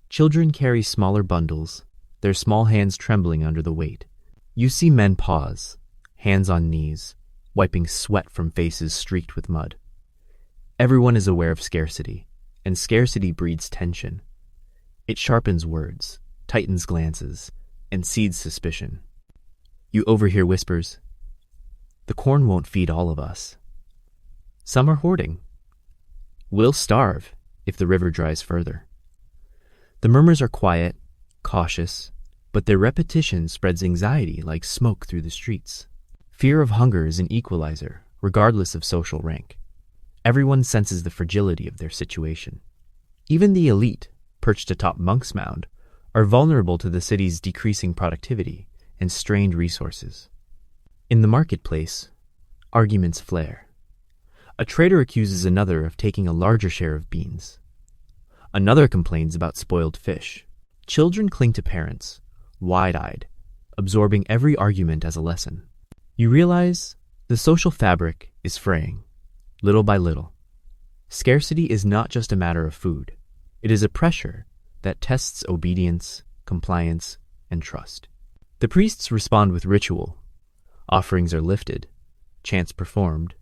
Children carry smaller bundles, their small hands trembling under the weight. You see men pause, hands on knees, wiping sweat from faces streaked with mud. Everyone is aware of scarcity, and scarcity breeds tension. It sharpens words, tightens glances, and seeds suspicion. You overhear whispers. The corn won't feed all of us. Some are hoarding. We'll starve if the river dries further. The murmurs are quiet, cautious, but their repetition spreads anxiety like smoke through the streets. Fear of hunger is an equalizer, regardless of social rank. Everyone senses the fragility of their situation. Even the elite, perched atop Monks Mound, are vulnerable to the city's decreasing productivity and strained resources. In the marketplace, arguments flare. A trader accuses another of taking a larger share of beans. Another complains about spoiled fish. Children cling to parents, wide-eyed, absorbing every argument as a lesson. You realize the social fabric is fraying, little by little. Scarcity is not just a matter of food. It is a pressure that tests obedience, compliance, and trust. The priests respond with ritual. Offerings are lifted, chants performed,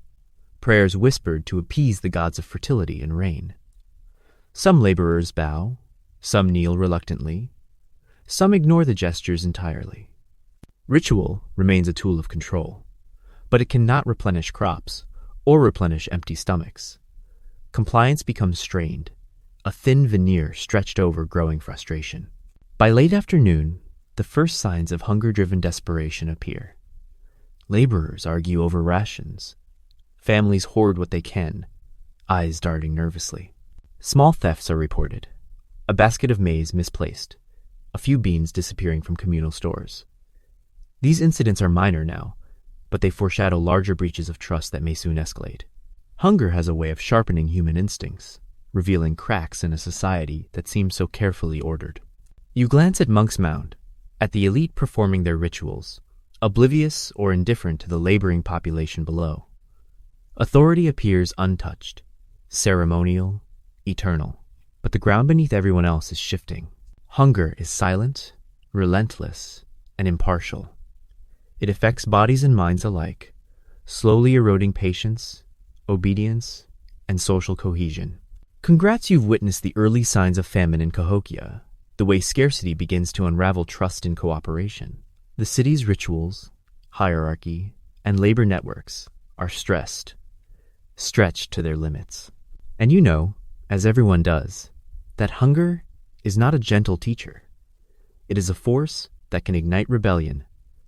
prayers whispered to appease the gods of fertility and rain. Some laborers bow, some kneel reluctantly, some ignore the gestures entirely. Ritual remains a tool of control, but it cannot replenish crops or replenish empty stomachs. Compliance becomes strained, a thin veneer stretched over growing frustration. By late afternoon, the first signs of hunger-driven desperation appear. Laborers argue over rations. Families hoard what they can, eyes darting nervously. Small thefts are reported. A basket of maize misplaced, a few beans disappearing from communal stores. These incidents are minor now, but they foreshadow larger breaches of trust that may soon escalate. Hunger has a way of sharpening human instincts, revealing cracks in a society that seems so carefully ordered. You glance at Monks Mound, at the elite performing their rituals, oblivious or indifferent to the laboring population below. Authority appears untouched, ceremonial, eternal, but the ground beneath everyone else is shifting. Hunger is silent, relentless, and impartial. It affects bodies and minds alike, slowly eroding patience, obedience, and social cohesion. Congrats, you've witnessed the early signs of famine in Cahokia, the way scarcity begins to unravel trust and cooperation. The city's rituals, hierarchy, and labor networks are stretched to their limits. And you know, as everyone does, that hunger is not a gentle teacher. It is a force that can ignite rebellion,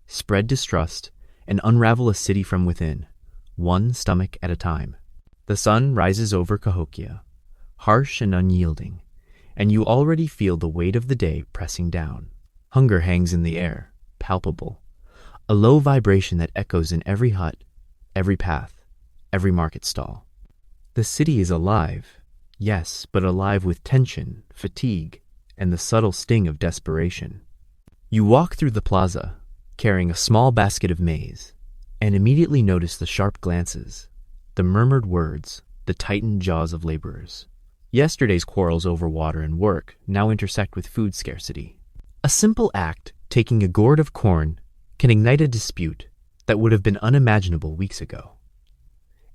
spread distrust, and unravel a city from within, one stomach at a time. The sun rises over Cahokia, harsh and unyielding, and you already feel the weight of the day pressing down. Hunger hangs in the air, palpable, a low vibration that echoes in every hut, every path, every market stall. The city is alive, yes, but alive with tension, fatigue, and the subtle sting of desperation. You walk through the plaza, carrying a small basket of maize, and immediately notice the sharp glances, the murmured words, the tightened jaws of laborers. Yesterday's quarrels over water and work now intersect with food scarcity. A simple act, taking a gourd of corn, can ignite a dispute that would have been unimaginable weeks ago.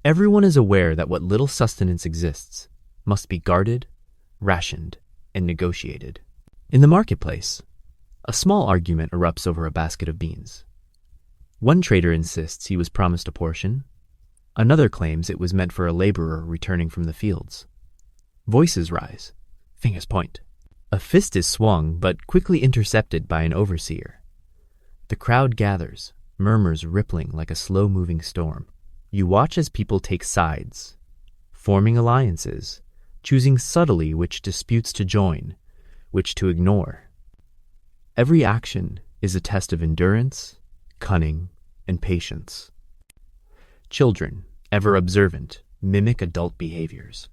Everyone is aware that what little sustenance exists must be guarded, rationed, and negotiated. In the marketplace, a small argument erupts over a basket of beans. One trader insists he was promised a portion. Another claims it was meant for a laborer returning from the fields. Voices rise. Fingers point. A fist is swung, but quickly intercepted by an overseer. The crowd gathers, murmurs rippling like a slow-moving storm. You watch as people take sides, forming alliances, choosing subtly which disputes to join, which to ignore. Every action is a test of endurance, cunning, and patience. Children, ever observant, mimic adult behaviors.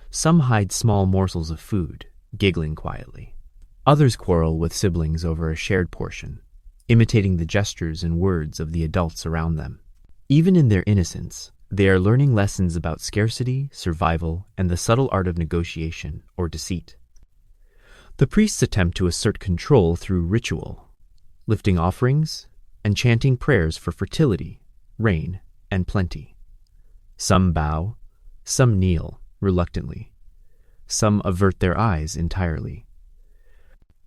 Some hide small morsels of food, giggling quietly. Others quarrel with siblings over a shared portion, imitating the gestures and words of the adults around them. Even in their innocence, they are learning lessons about scarcity, survival, and the subtle art of negotiation or deceit. The priests attempt to assert control through ritual, lifting offerings and chanting prayers for fertility, rain, and plenty. Some bow, some kneel reluctantly. Some avert their eyes entirely.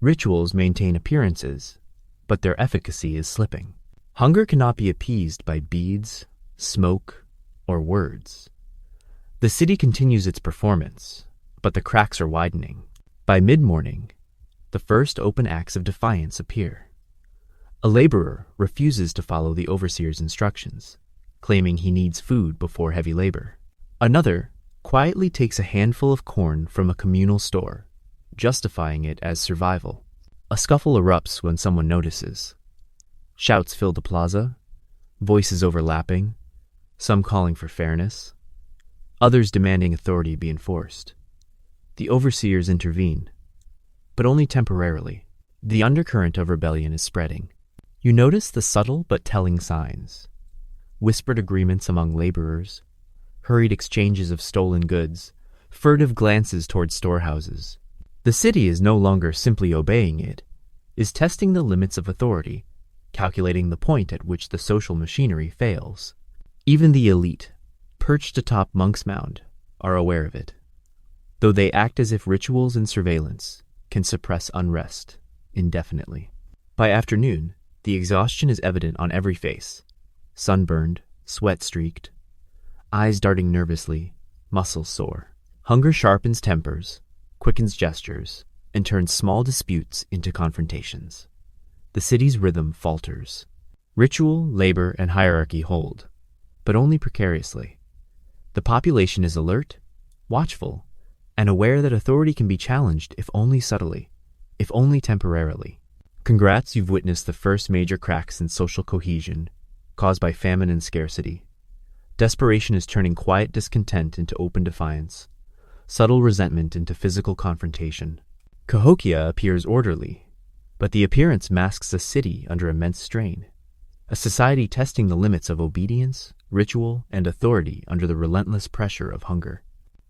Rituals maintain appearances, but their efficacy is slipping. Hunger cannot be appeased by beads, smoke, or words. The city continues its performance, but the cracks are widening. By mid-morning, the first open acts of defiance appear. A laborer refuses to follow the overseer's instructions, claiming he needs food before heavy labor. Another quietly takes a handful of corn from a communal store, justifying it as survival. A scuffle erupts when someone notices. Shouts fill the plaza, voices overlapping, some calling for fairness, others demanding authority be enforced. The overseers intervene, but only temporarily. The undercurrent of rebellion is spreading. You notice the subtle but telling signs. Whispered agreements among laborers, hurried exchanges of stolen goods, furtive glances toward storehouses. The city is no longer simply obeying it, is testing the limits of authority, calculating the point at which the social machinery fails. Even the elite, perched atop Monks Mound, are aware of it, though they act as if rituals and surveillance can suppress unrest indefinitely. By afternoon, the exhaustion is evident on every face, sunburned, sweat-streaked, eyes darting nervously, muscles sore. Hunger sharpens tempers, quickens gestures, and turns small disputes into confrontations. The city's rhythm falters. Ritual, labor, and hierarchy hold, but only precariously. The population is alert, watchful, and aware that authority can be challenged if only subtly, if only temporarily. Congrats, you've witnessed the first major cracks in social cohesion, caused by famine and scarcity. Desperation is turning quiet discontent into open defiance, subtle resentment into physical confrontation. Cahokia appears orderly, but the appearance masks a city under immense strain, a society testing the limits of obedience, ritual, and authority under the relentless pressure of hunger.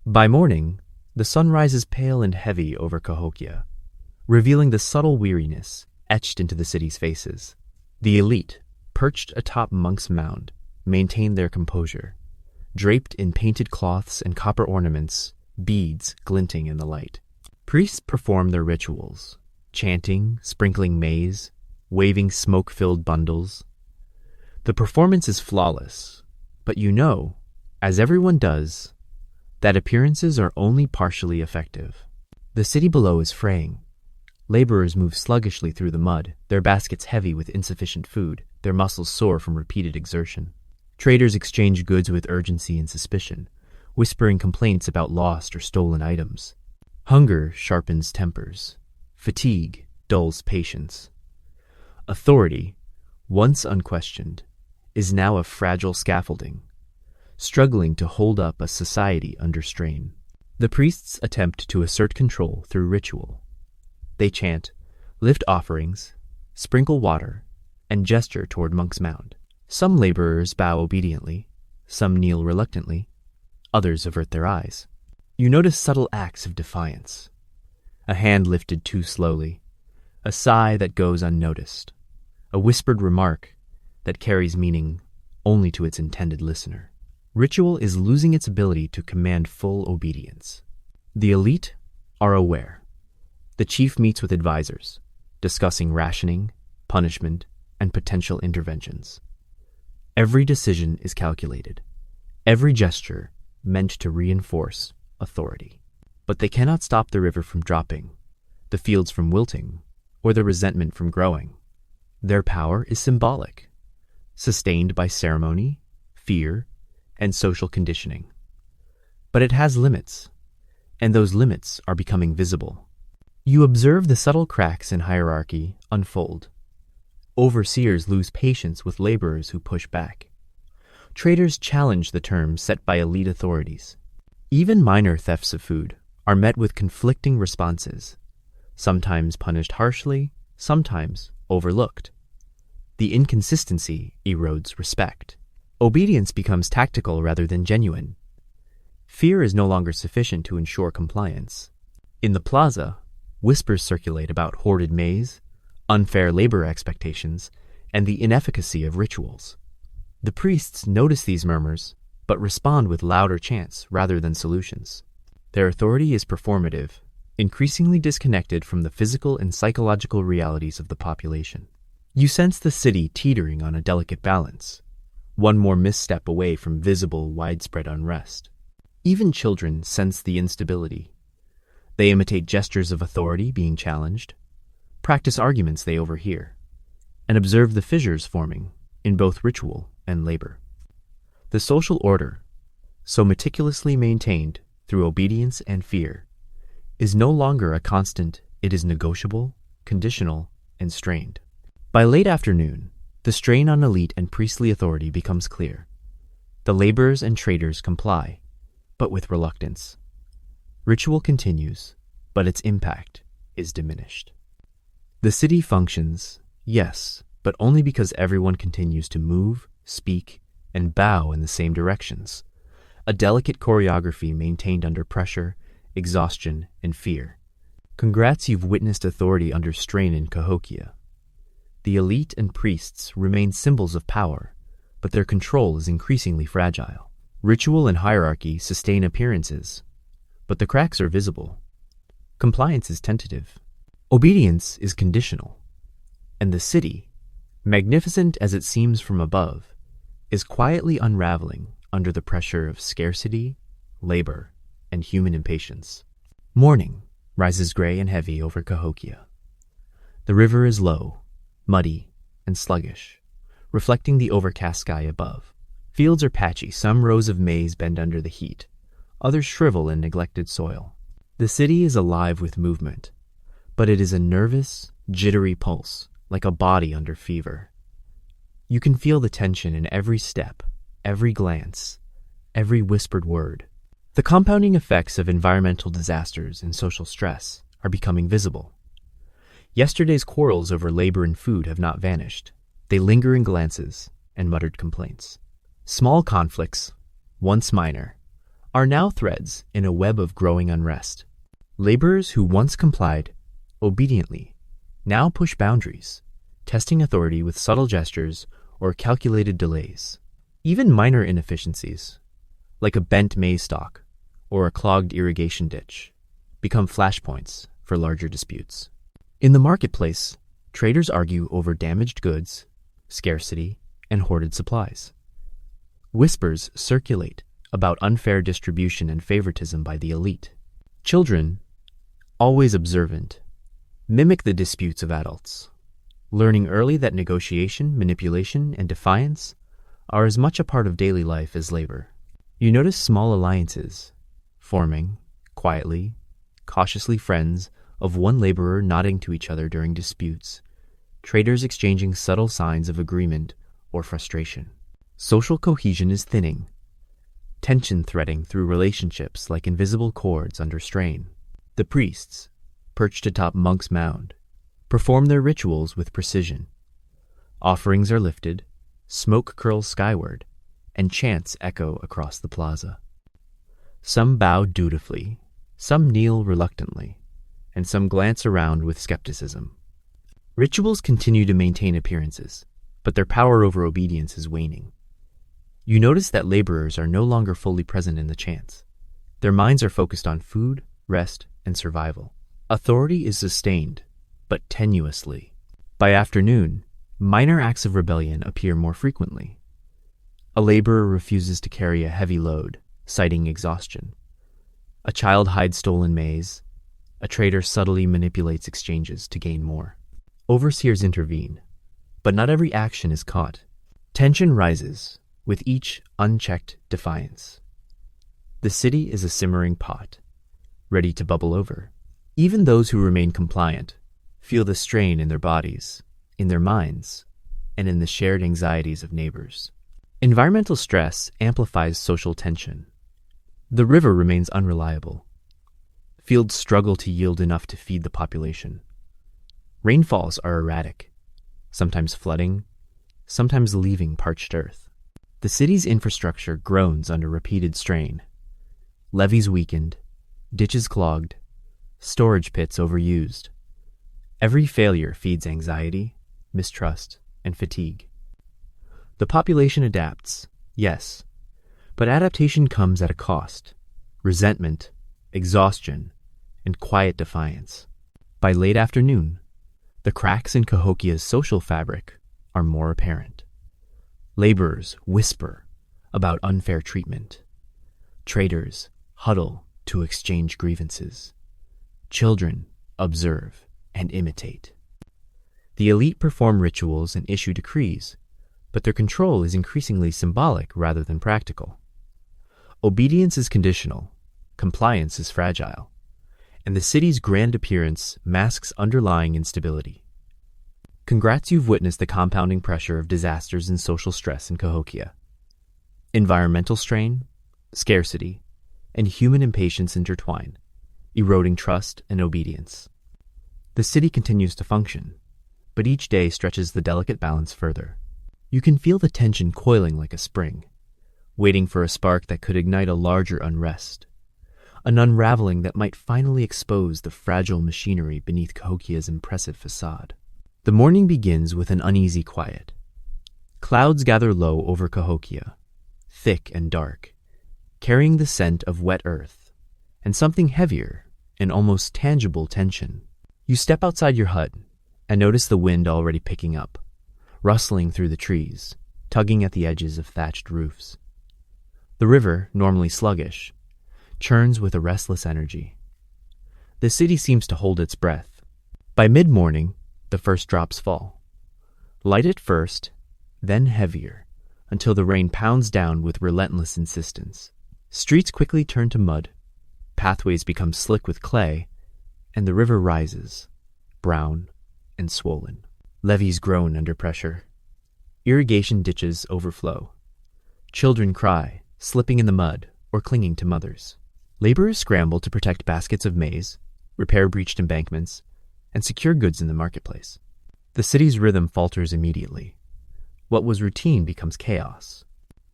By morning, the sun rises pale and heavy over Cahokia, revealing the subtle weariness etched into the city's faces. The elite, perched atop Monks Mound, maintain their composure, draped in painted cloths and copper ornaments, beads glinting in the light. Priests perform their rituals, chanting, sprinkling maize, waving smoke-filled bundles. The performance is flawless, but you know, as everyone does, that appearances are only partially effective. The city below is fraying. Laborers move sluggishly through the mud, their baskets heavy with insufficient food, their muscles sore from repeated exertion. Traders exchange goods with urgency and suspicion, whispering complaints about lost or stolen items. Hunger sharpens tempers. Fatigue dulls patience. Authority, once unquestioned, is now a fragile scaffolding, struggling to hold up a society under strain. The priests attempt to assert control through ritual. They chant, lift offerings, sprinkle water, and gesture toward Monks Mound. Some laborers bow obediently, some kneel reluctantly, Others avert their eyes. You notice subtle acts of defiance. A hand lifted too slowly, a sigh that goes unnoticed, a whispered remark that carries meaning only to its intended listener. Ritual is losing its ability to command full obedience. The elite are aware. The chief meets with advisors, discussing rationing, punishment, and potential interventions. Every decision is calculated, every gesture meant to reinforce authority. But they cannot stop the river from dropping, the fields from wilting, or the resentment from growing. Their power is symbolic, sustained by ceremony, fear, and social conditioning. But it has limits, and those limits are becoming visible. You observe the subtle cracks in hierarchy unfold. Overseers lose patience with laborers who push back. Traders challenge the terms set by elite authorities. Even minor thefts of food are met with conflicting responses, sometimes punished harshly, sometimes overlooked. The inconsistency erodes respect. Obedience becomes tactical rather than genuine. Fear is no longer sufficient to ensure compliance. In the plaza, whispers circulate about hoarded maize, unfair labor expectations, and the inefficacy of rituals. The priests notice these murmurs, but respond with louder chants rather than solutions. Their authority is performative, increasingly disconnected from the physical and psychological realities of the population. You sense the city teetering on a delicate balance, one more misstep away from visible, widespread unrest. Even children sense the instability. They imitate gestures of authority being challenged, practice arguments they overhear, and observe the fissures forming in both ritual and labor. The social order, so meticulously maintained through obedience and fear, is no longer a constant. It is negotiable, conditional, and strained. By late afternoon, the strain on elite and priestly authority becomes clear. The laborers and traders comply, but with reluctance. Ritual continues, but its impact is diminished. The city functions, yes, but only because everyone continues to move, speak, and bow in the same directions, a delicate choreography maintained under pressure, exhaustion, and fear. Congrats, you've witnessed authority under strain in Cahokia. The elite and priests remain symbols of power, but their control is increasingly fragile. Ritual and hierarchy sustain appearances, but the cracks are visible. Compliance is tentative. Obedience is conditional. And the city, magnificent as it seems from above, is quietly unraveling under the pressure of scarcity, labor, and human impatience. Morning rises gray and heavy over Cahokia. The river is low, muddy, and sluggish, reflecting the overcast sky above. Fields are patchy, some rows of maize bend under the heat, others shrivel in neglected soil. The city is alive with movement, but it is a nervous, jittery pulse, like a body under fever. You can feel the tension in every step, every glance, every whispered word. The compounding effects of environmental disasters and social stress are becoming visible. Yesterday's quarrels over labor and food have not vanished. They linger in glances and muttered complaints. Small conflicts, once minor, are now threads in a web of growing unrest. Laborers who once complied obediently now push boundaries, testing authority with subtle gestures or calculated delays. Even minor inefficiencies, like a bent maize stalk or a clogged irrigation ditch, become flashpoints for larger disputes. In the marketplace, traders argue over damaged goods, scarcity, and hoarded supplies. Whispers circulate about unfair distribution and favoritism by the elite. Children, always observant, mimic the disputes of adults, learning early that negotiation, manipulation, and defiance are as much a part of daily life as labor. You notice small alliances, forming, quietly, cautiously friends of one laborer nodding to each other during disputes, traders exchanging subtle signs of agreement or frustration. Social cohesion is thinning, tension threading through relationships like invisible cords under strain. The priests, perched atop Monks Mound, perform their rituals with precision. Offerings are lifted, smoke curls skyward, and chants echo across the plaza. Some bow dutifully, some kneel reluctantly, and some glance around with skepticism. Rituals continue to maintain appearances, but their power over obedience is waning. You notice that laborers are no longer fully present in the chants. Their minds are focused on food, rest, and survival. Authority is sustained, but tenuously. By afternoon, minor acts of rebellion appear more frequently. A laborer refuses to carry a heavy load, citing exhaustion. A child hides stolen maize. A trader subtly manipulates exchanges to gain more. Overseers intervene, but not every action is caught. Tension rises with each unchecked defiance. The city is a simmering pot, ready to bubble over. Even those who remain compliant feel the strain in their bodies, in their minds, and in the shared anxieties of neighbors. Environmental stress amplifies social tension. The river remains unreliable. Fields struggle to yield enough to feed the population. Rainfalls are erratic, sometimes flooding, sometimes leaving parched earth. The city's infrastructure groans under repeated strain. Levees weakened, ditches clogged, storage pits overused. Every failure feeds anxiety, mistrust, and fatigue. The population adapts, yes, but adaptation comes at a cost: resentment, exhaustion, and quiet defiance. By late afternoon, the cracks in Cahokia's social fabric are more apparent. Laborers whisper about unfair treatment. Traders huddle to exchange grievances. Children observe and imitate. The elite perform rituals and issue decrees, but their control is increasingly symbolic rather than practical. Obedience is conditional, compliance is fragile, and the city's grand appearance masks underlying instability. Congrats, you've witnessed the compounding pressure of disasters and social stress in Cahokia. Environmental strain, scarcity, and human impatience intertwine, eroding trust and obedience. The city continues to function, but each day stretches the delicate balance further. You can feel the tension coiling like a spring, waiting for a spark that could ignite a larger unrest, an unraveling that might finally expose the fragile machinery beneath Cahokia's impressive facade. The morning begins with an uneasy quiet. Clouds gather low over Cahokia, thick and dark, carrying the scent of wet earth, and something heavier, an almost tangible tension. You step outside your hut and notice the wind already picking up, rustling through the trees, tugging at the edges of thatched roofs. The river, normally sluggish, churns with a restless energy. The city seems to hold its breath. By mid-morning, the first drops fall. Light at first, then heavier, until the rain pounds down with relentless insistence. Streets quickly turn to mud, pathways become slick with clay, and the river rises, brown and swollen. Levees groan under pressure. Irrigation ditches overflow. Children cry, slipping in the mud or clinging to mothers. Laborers scramble to protect baskets of maize, repair breached embankments, and secure goods in the marketplace. The city's rhythm falters immediately. What was routine becomes chaos.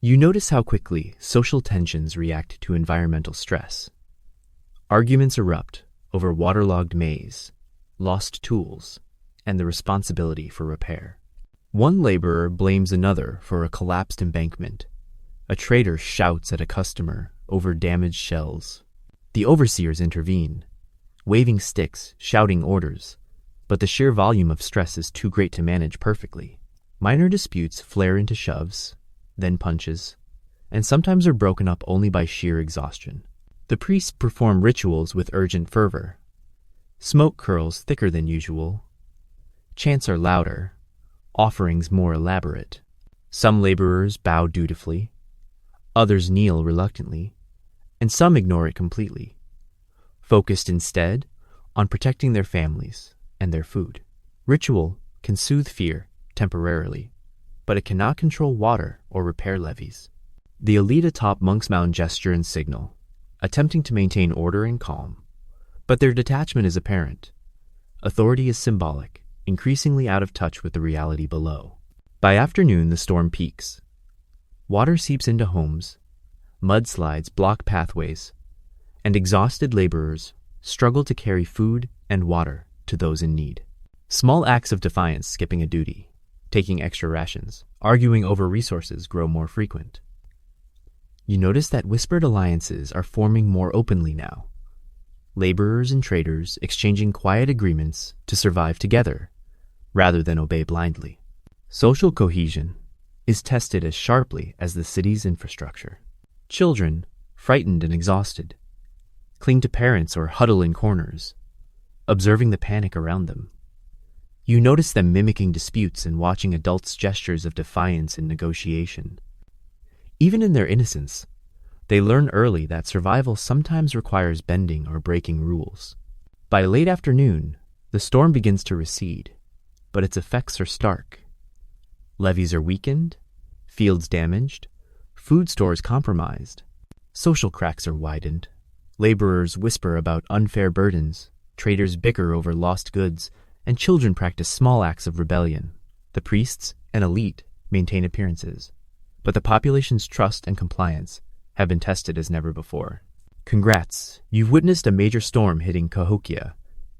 You notice how quickly social tensions react to environmental stress. Arguments erupt over waterlogged maize, lost tools, and the responsibility for repair. One laborer blames another for a collapsed embankment. A trader shouts at a customer over damaged shells. The overseers intervene, waving sticks, shouting orders, but the sheer volume of stress is too great to manage perfectly. Minor disputes flare into shoves, then punches, and sometimes are broken up only by sheer exhaustion. The priests perform rituals with urgent fervor. Smoke curls thicker than usual. Chants are louder, offerings more elaborate. Some laborers bow dutifully, others kneel reluctantly, and some ignore it completely, focused instead on protecting their families and their food. Ritual can soothe fear temporarily, but it cannot control water or repair levees. The elite atop Monks Mound gesture and signal, attempting to maintain order and calm, but their detachment is apparent. Authority is symbolic, increasingly out of touch with the reality below. By afternoon, the storm peaks. Water seeps into homes, mudslides block pathways, and exhausted laborers struggle to carry food and water to those in need. Small acts of defiance, skipping a duty, taking extra rations, arguing over resources grow more frequent. You notice that whispered alliances are forming more openly now. Laborers and traders exchanging quiet agreements to survive together rather than obey blindly. Social cohesion is tested as sharply as the city's infrastructure. Children, frightened and exhausted, cling to parents or huddle in corners, observing the panic around them. You notice them mimicking disputes and watching adults' gestures of defiance and negotiation. Even in their innocence, they learn early that survival sometimes requires bending or breaking rules. By late afternoon, the storm begins to recede, but its effects are stark. Levees are weakened, fields damaged, food stores compromised. Social cracks are widened. Laborers whisper about unfair burdens, traders bicker over lost goods, and children practice small acts of rebellion. The priests and elite maintain appearances, but the population's trust and compliance have been tested as never before. Congrats, you've witnessed a major storm hitting Cahokia,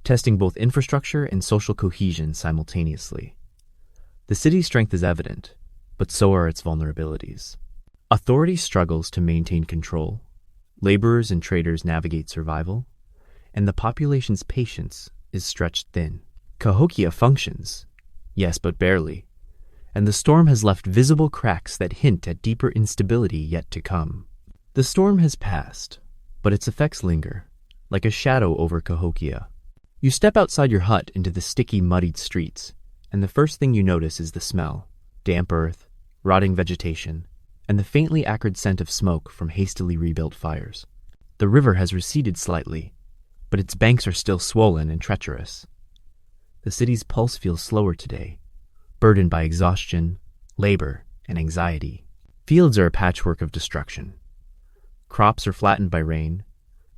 testing both infrastructure and social cohesion simultaneously. The city's strength is evident, but so are its vulnerabilities. Authority struggles to maintain control, laborers and traders navigate survival, and the population's patience is stretched thin. Cahokia functions, yes, but barely, and the storm has left visible cracks that hint at deeper instability yet to come. The storm has passed, but its effects linger, like a shadow over Cahokia. You step outside your hut into the sticky, muddied streets, and the first thing you notice is the smell: damp earth, rotting vegetation, and the faintly acrid scent of smoke from hastily rebuilt fires. The river has receded slightly, but its banks are still swollen and treacherous. The city's pulse feels slower today, burdened by exhaustion, labor, and anxiety. Fields are a patchwork of destruction. Crops are flattened by rain,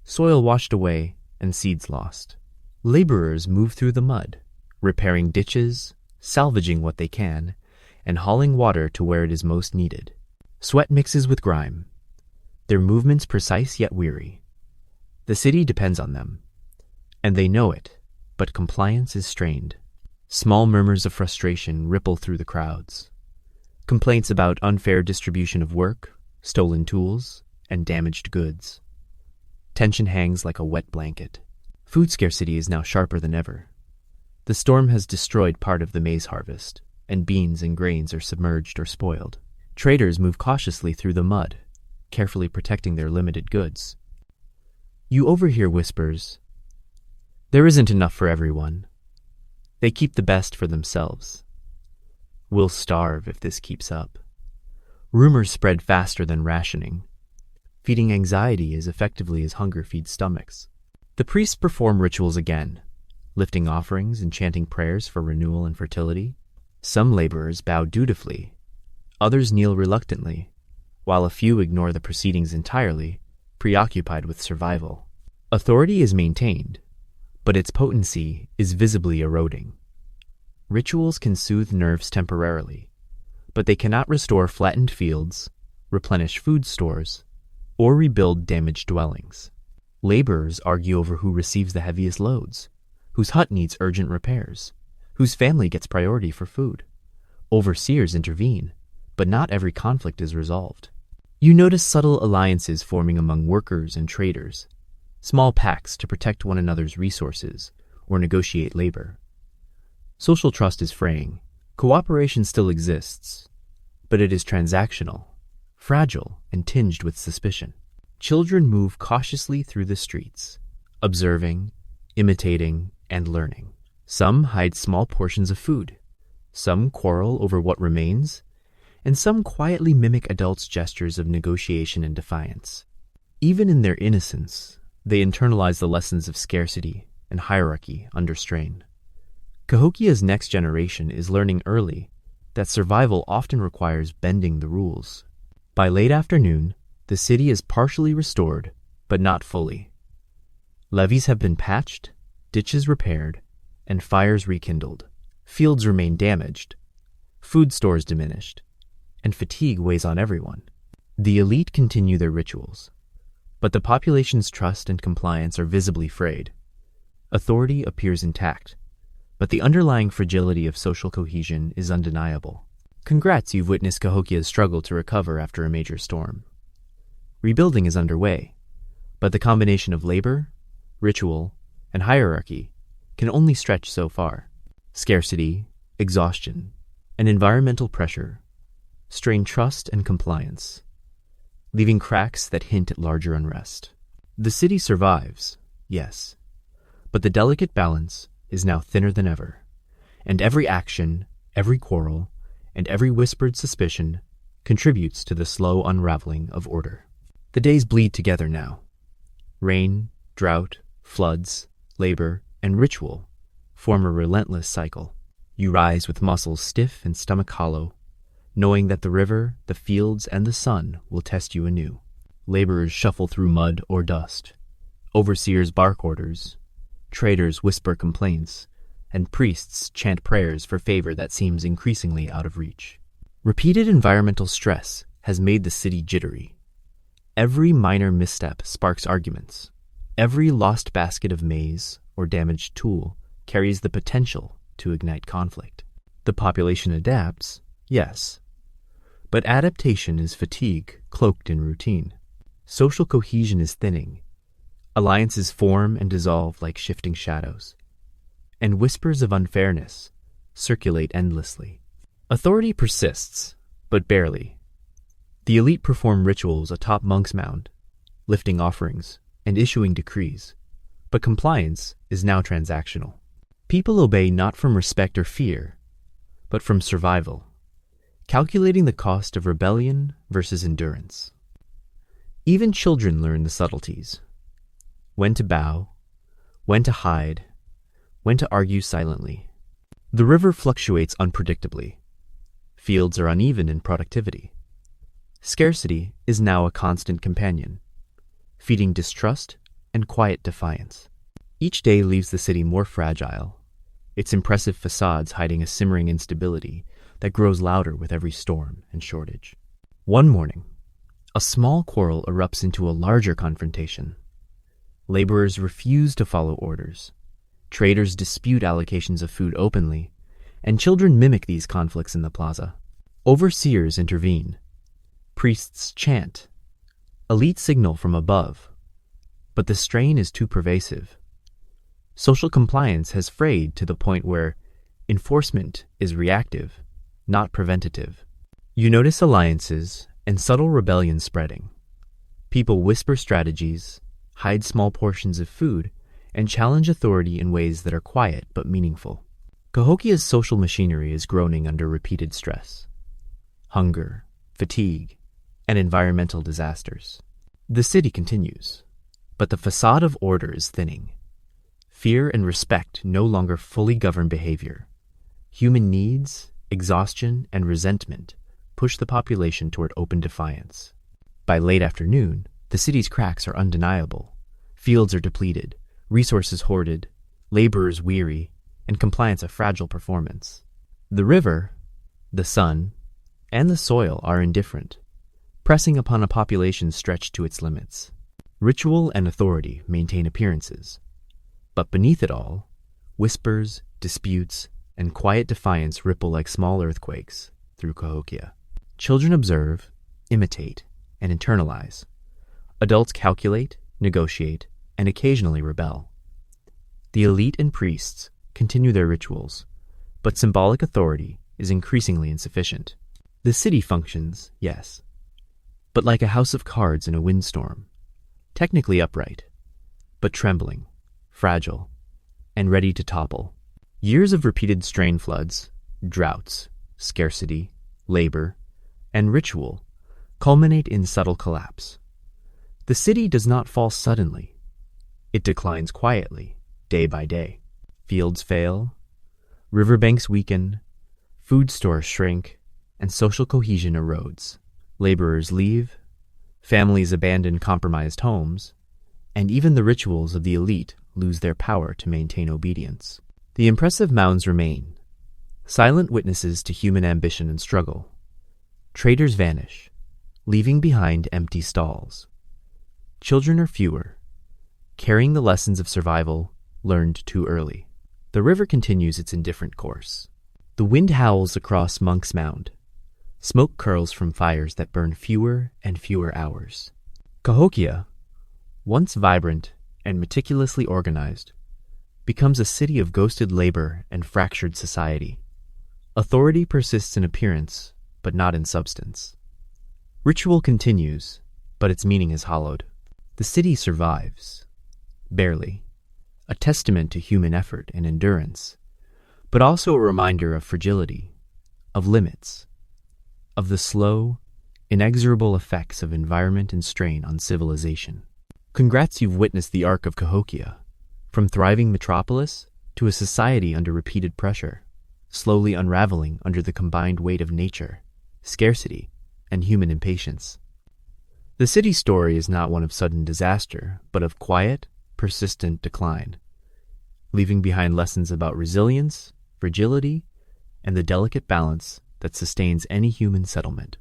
soil washed away, and seeds lost. Laborers move through the mud, repairing ditches, salvaging what they can, and hauling water to where it is most needed. Sweat mixes with grime, their movements precise yet weary. The city depends on them, and they know it, but compliance is strained. Small murmurs of frustration ripple through the crowds. Complaints about unfair distribution of work, stolen tools, and damaged goods. Tension hangs like a wet blanket. Food scarcity is now sharper than ever. The storm has destroyed part of the maize harvest, and beans and grains are submerged or spoiled. Traders move cautiously through the mud, carefully protecting their limited goods. You overhear whispers. There isn't enough for everyone. They keep the best for themselves. We'll starve if this keeps up. Rumors spread faster than rationing, feeding anxiety as effectively as hunger feeds stomachs. The priests perform rituals again, lifting offerings and chanting prayers for renewal and fertility. Some laborers bow dutifully, others kneel reluctantly, while a few ignore the proceedings entirely, preoccupied with survival. Authority is maintained, but its potency is visibly eroding. Rituals can soothe nerves temporarily, but they cannot restore flattened fields, replenish food stores, or rebuild damaged dwellings. Laborers argue over who receives the heaviest loads, whose hut needs urgent repairs, whose family gets priority for food. Overseers intervene, but not every conflict is resolved. You notice subtle alliances forming among workers and traders, small pacts to protect one another's resources or negotiate labor. Social trust is fraying. Cooperation still exists, but it is transactional, fragile, and tinged with suspicion. Children move cautiously through the streets, observing, imitating, and learning. Some hide small portions of food, some quarrel over what remains, and some quietly mimic adults' gestures of negotiation and defiance. Even in their innocence, they internalize the lessons of scarcity and hierarchy under strain. Cahokia's next generation is learning early that survival often requires bending the rules. By late afternoon, the city is partially restored, but not fully. Levees have been patched, ditches repaired, and fires rekindled. Fields remain damaged, food stores diminished, and fatigue weighs on everyone. The elite continue their rituals, But the population's trust and compliance are visibly frayed. Authority appears intact, but the underlying fragility of social cohesion is undeniable. Congrats, you've witnessed Cahokia's struggle to recover after a major storm. Rebuilding is underway, but the combination of labor, ritual, and hierarchy can only stretch so far. Scarcity, exhaustion, and environmental pressure strain trust and compliance, leaving cracks that hint at larger unrest. The city survives, yes, but the delicate balance is now thinner than ever, and every action, every quarrel, and every whispered suspicion contributes to the slow unraveling of order. The days bleed together now. Rain, drought, floods, labor, and ritual form a relentless cycle. You rise with muscles stiff and stomach hollow, knowing that the river, the fields, and the sun will test you anew. Laborers shuffle through mud or dust. Overseers bark orders. Traders whisper complaints, and priests chant prayers for favor that seems increasingly out of reach. Repeated environmental stress has made the city jittery. Every minor misstep sparks arguments. Every lost basket of maize or damaged tool carries the potential to ignite conflict. The population adapts, yes, but adaptation is fatigue cloaked in routine. Social cohesion is thinning. Alliances form and dissolve like shifting shadows, and whispers of unfairness circulate endlessly. Authority persists, but barely. The elite perform rituals atop Monks Mound, lifting offerings and issuing decrees, but compliance is now transactional. People obey not from respect or fear, but from survival, calculating the cost of rebellion versus endurance. Even children learn the subtleties: when to bow, when to hide, when to argue silently. The river fluctuates unpredictably. Fields are uneven in productivity. Scarcity is now a constant companion, feeding distrust and quiet defiance. Each day leaves the city more fragile, its impressive facades hiding a simmering instability that grows louder with every storm and shortage. One morning, a small quarrel erupts into a larger confrontation. Laborers refuse to follow orders. Traders dispute allocations of food openly, and children mimic these conflicts in the plaza. Overseers intervene. Priests chant. Elite signal from above. But the strain is too pervasive. Social compliance has frayed to the point where enforcement is reactive, not preventative. You notice alliances and subtle rebellion spreading. People whisper strategies, hide small portions of food, and challenge authority in ways that are quiet but meaningful. Cahokia's social machinery is groaning under repeated stress. Hunger, fatigue, and environmental disasters. The city continues, but the facade of order is thinning. Fear and respect no longer fully govern behavior. Human needs, exhaustion, and resentment push the population toward open defiance. By late afternoon, the city's cracks are undeniable. Fields are depleted, resources hoarded, laborers weary, and compliance a fragile performance. The river, the sun, and the soil are indifferent, pressing upon a population stretched to its limits. Ritual and authority maintain appearances, but beneath it all, whispers, disputes, and quiet defiance ripple like small earthquakes through Cahokia. Children observe, imitate, and internalize. Adults calculate, negotiate, and occasionally rebel. The elite and priests continue their rituals, but symbolic authority is increasingly insufficient. The city functions, yes, but like a house of cards in a windstorm, technically upright, but trembling, fragile, and ready to topple. Years of repeated strain floods, droughts, scarcity, labor, and ritual culminate in subtle collapse. The city does not fall suddenly. It declines quietly, day by day. Fields fail, riverbanks weaken, food stores shrink, and social cohesion erodes. Laborers leave, families abandon compromised homes, and even the rituals of the elite lose their power to maintain obedience. The impressive mounds remain, silent witnesses to human ambition and struggle. Traders vanish, leaving behind empty stalls. Children are fewer, carrying the lessons of survival learned too early. The river continues its indifferent course. The wind howls across Monks Mound. Smoke curls from fires that burn fewer and fewer hours. Cahokia, once vibrant and meticulously organized, becomes a city of ghosted labor and fractured society. Authority persists in appearance, but not in substance. Ritual continues, but its meaning is hollowed. The city survives, barely, a testament to human effort and endurance, but also a reminder of fragility, of limits, of the slow, inexorable effects of environment and strain on civilization. Congrats, you've witnessed the arc of Cahokia, from thriving metropolis to a society under repeated pressure, slowly unraveling under the combined weight of nature, scarcity, and human impatience. The city story is not one of sudden disaster, but of quiet, persistent decline, leaving behind lessons about resilience, fragility, and the delicate balance that sustains any human settlement.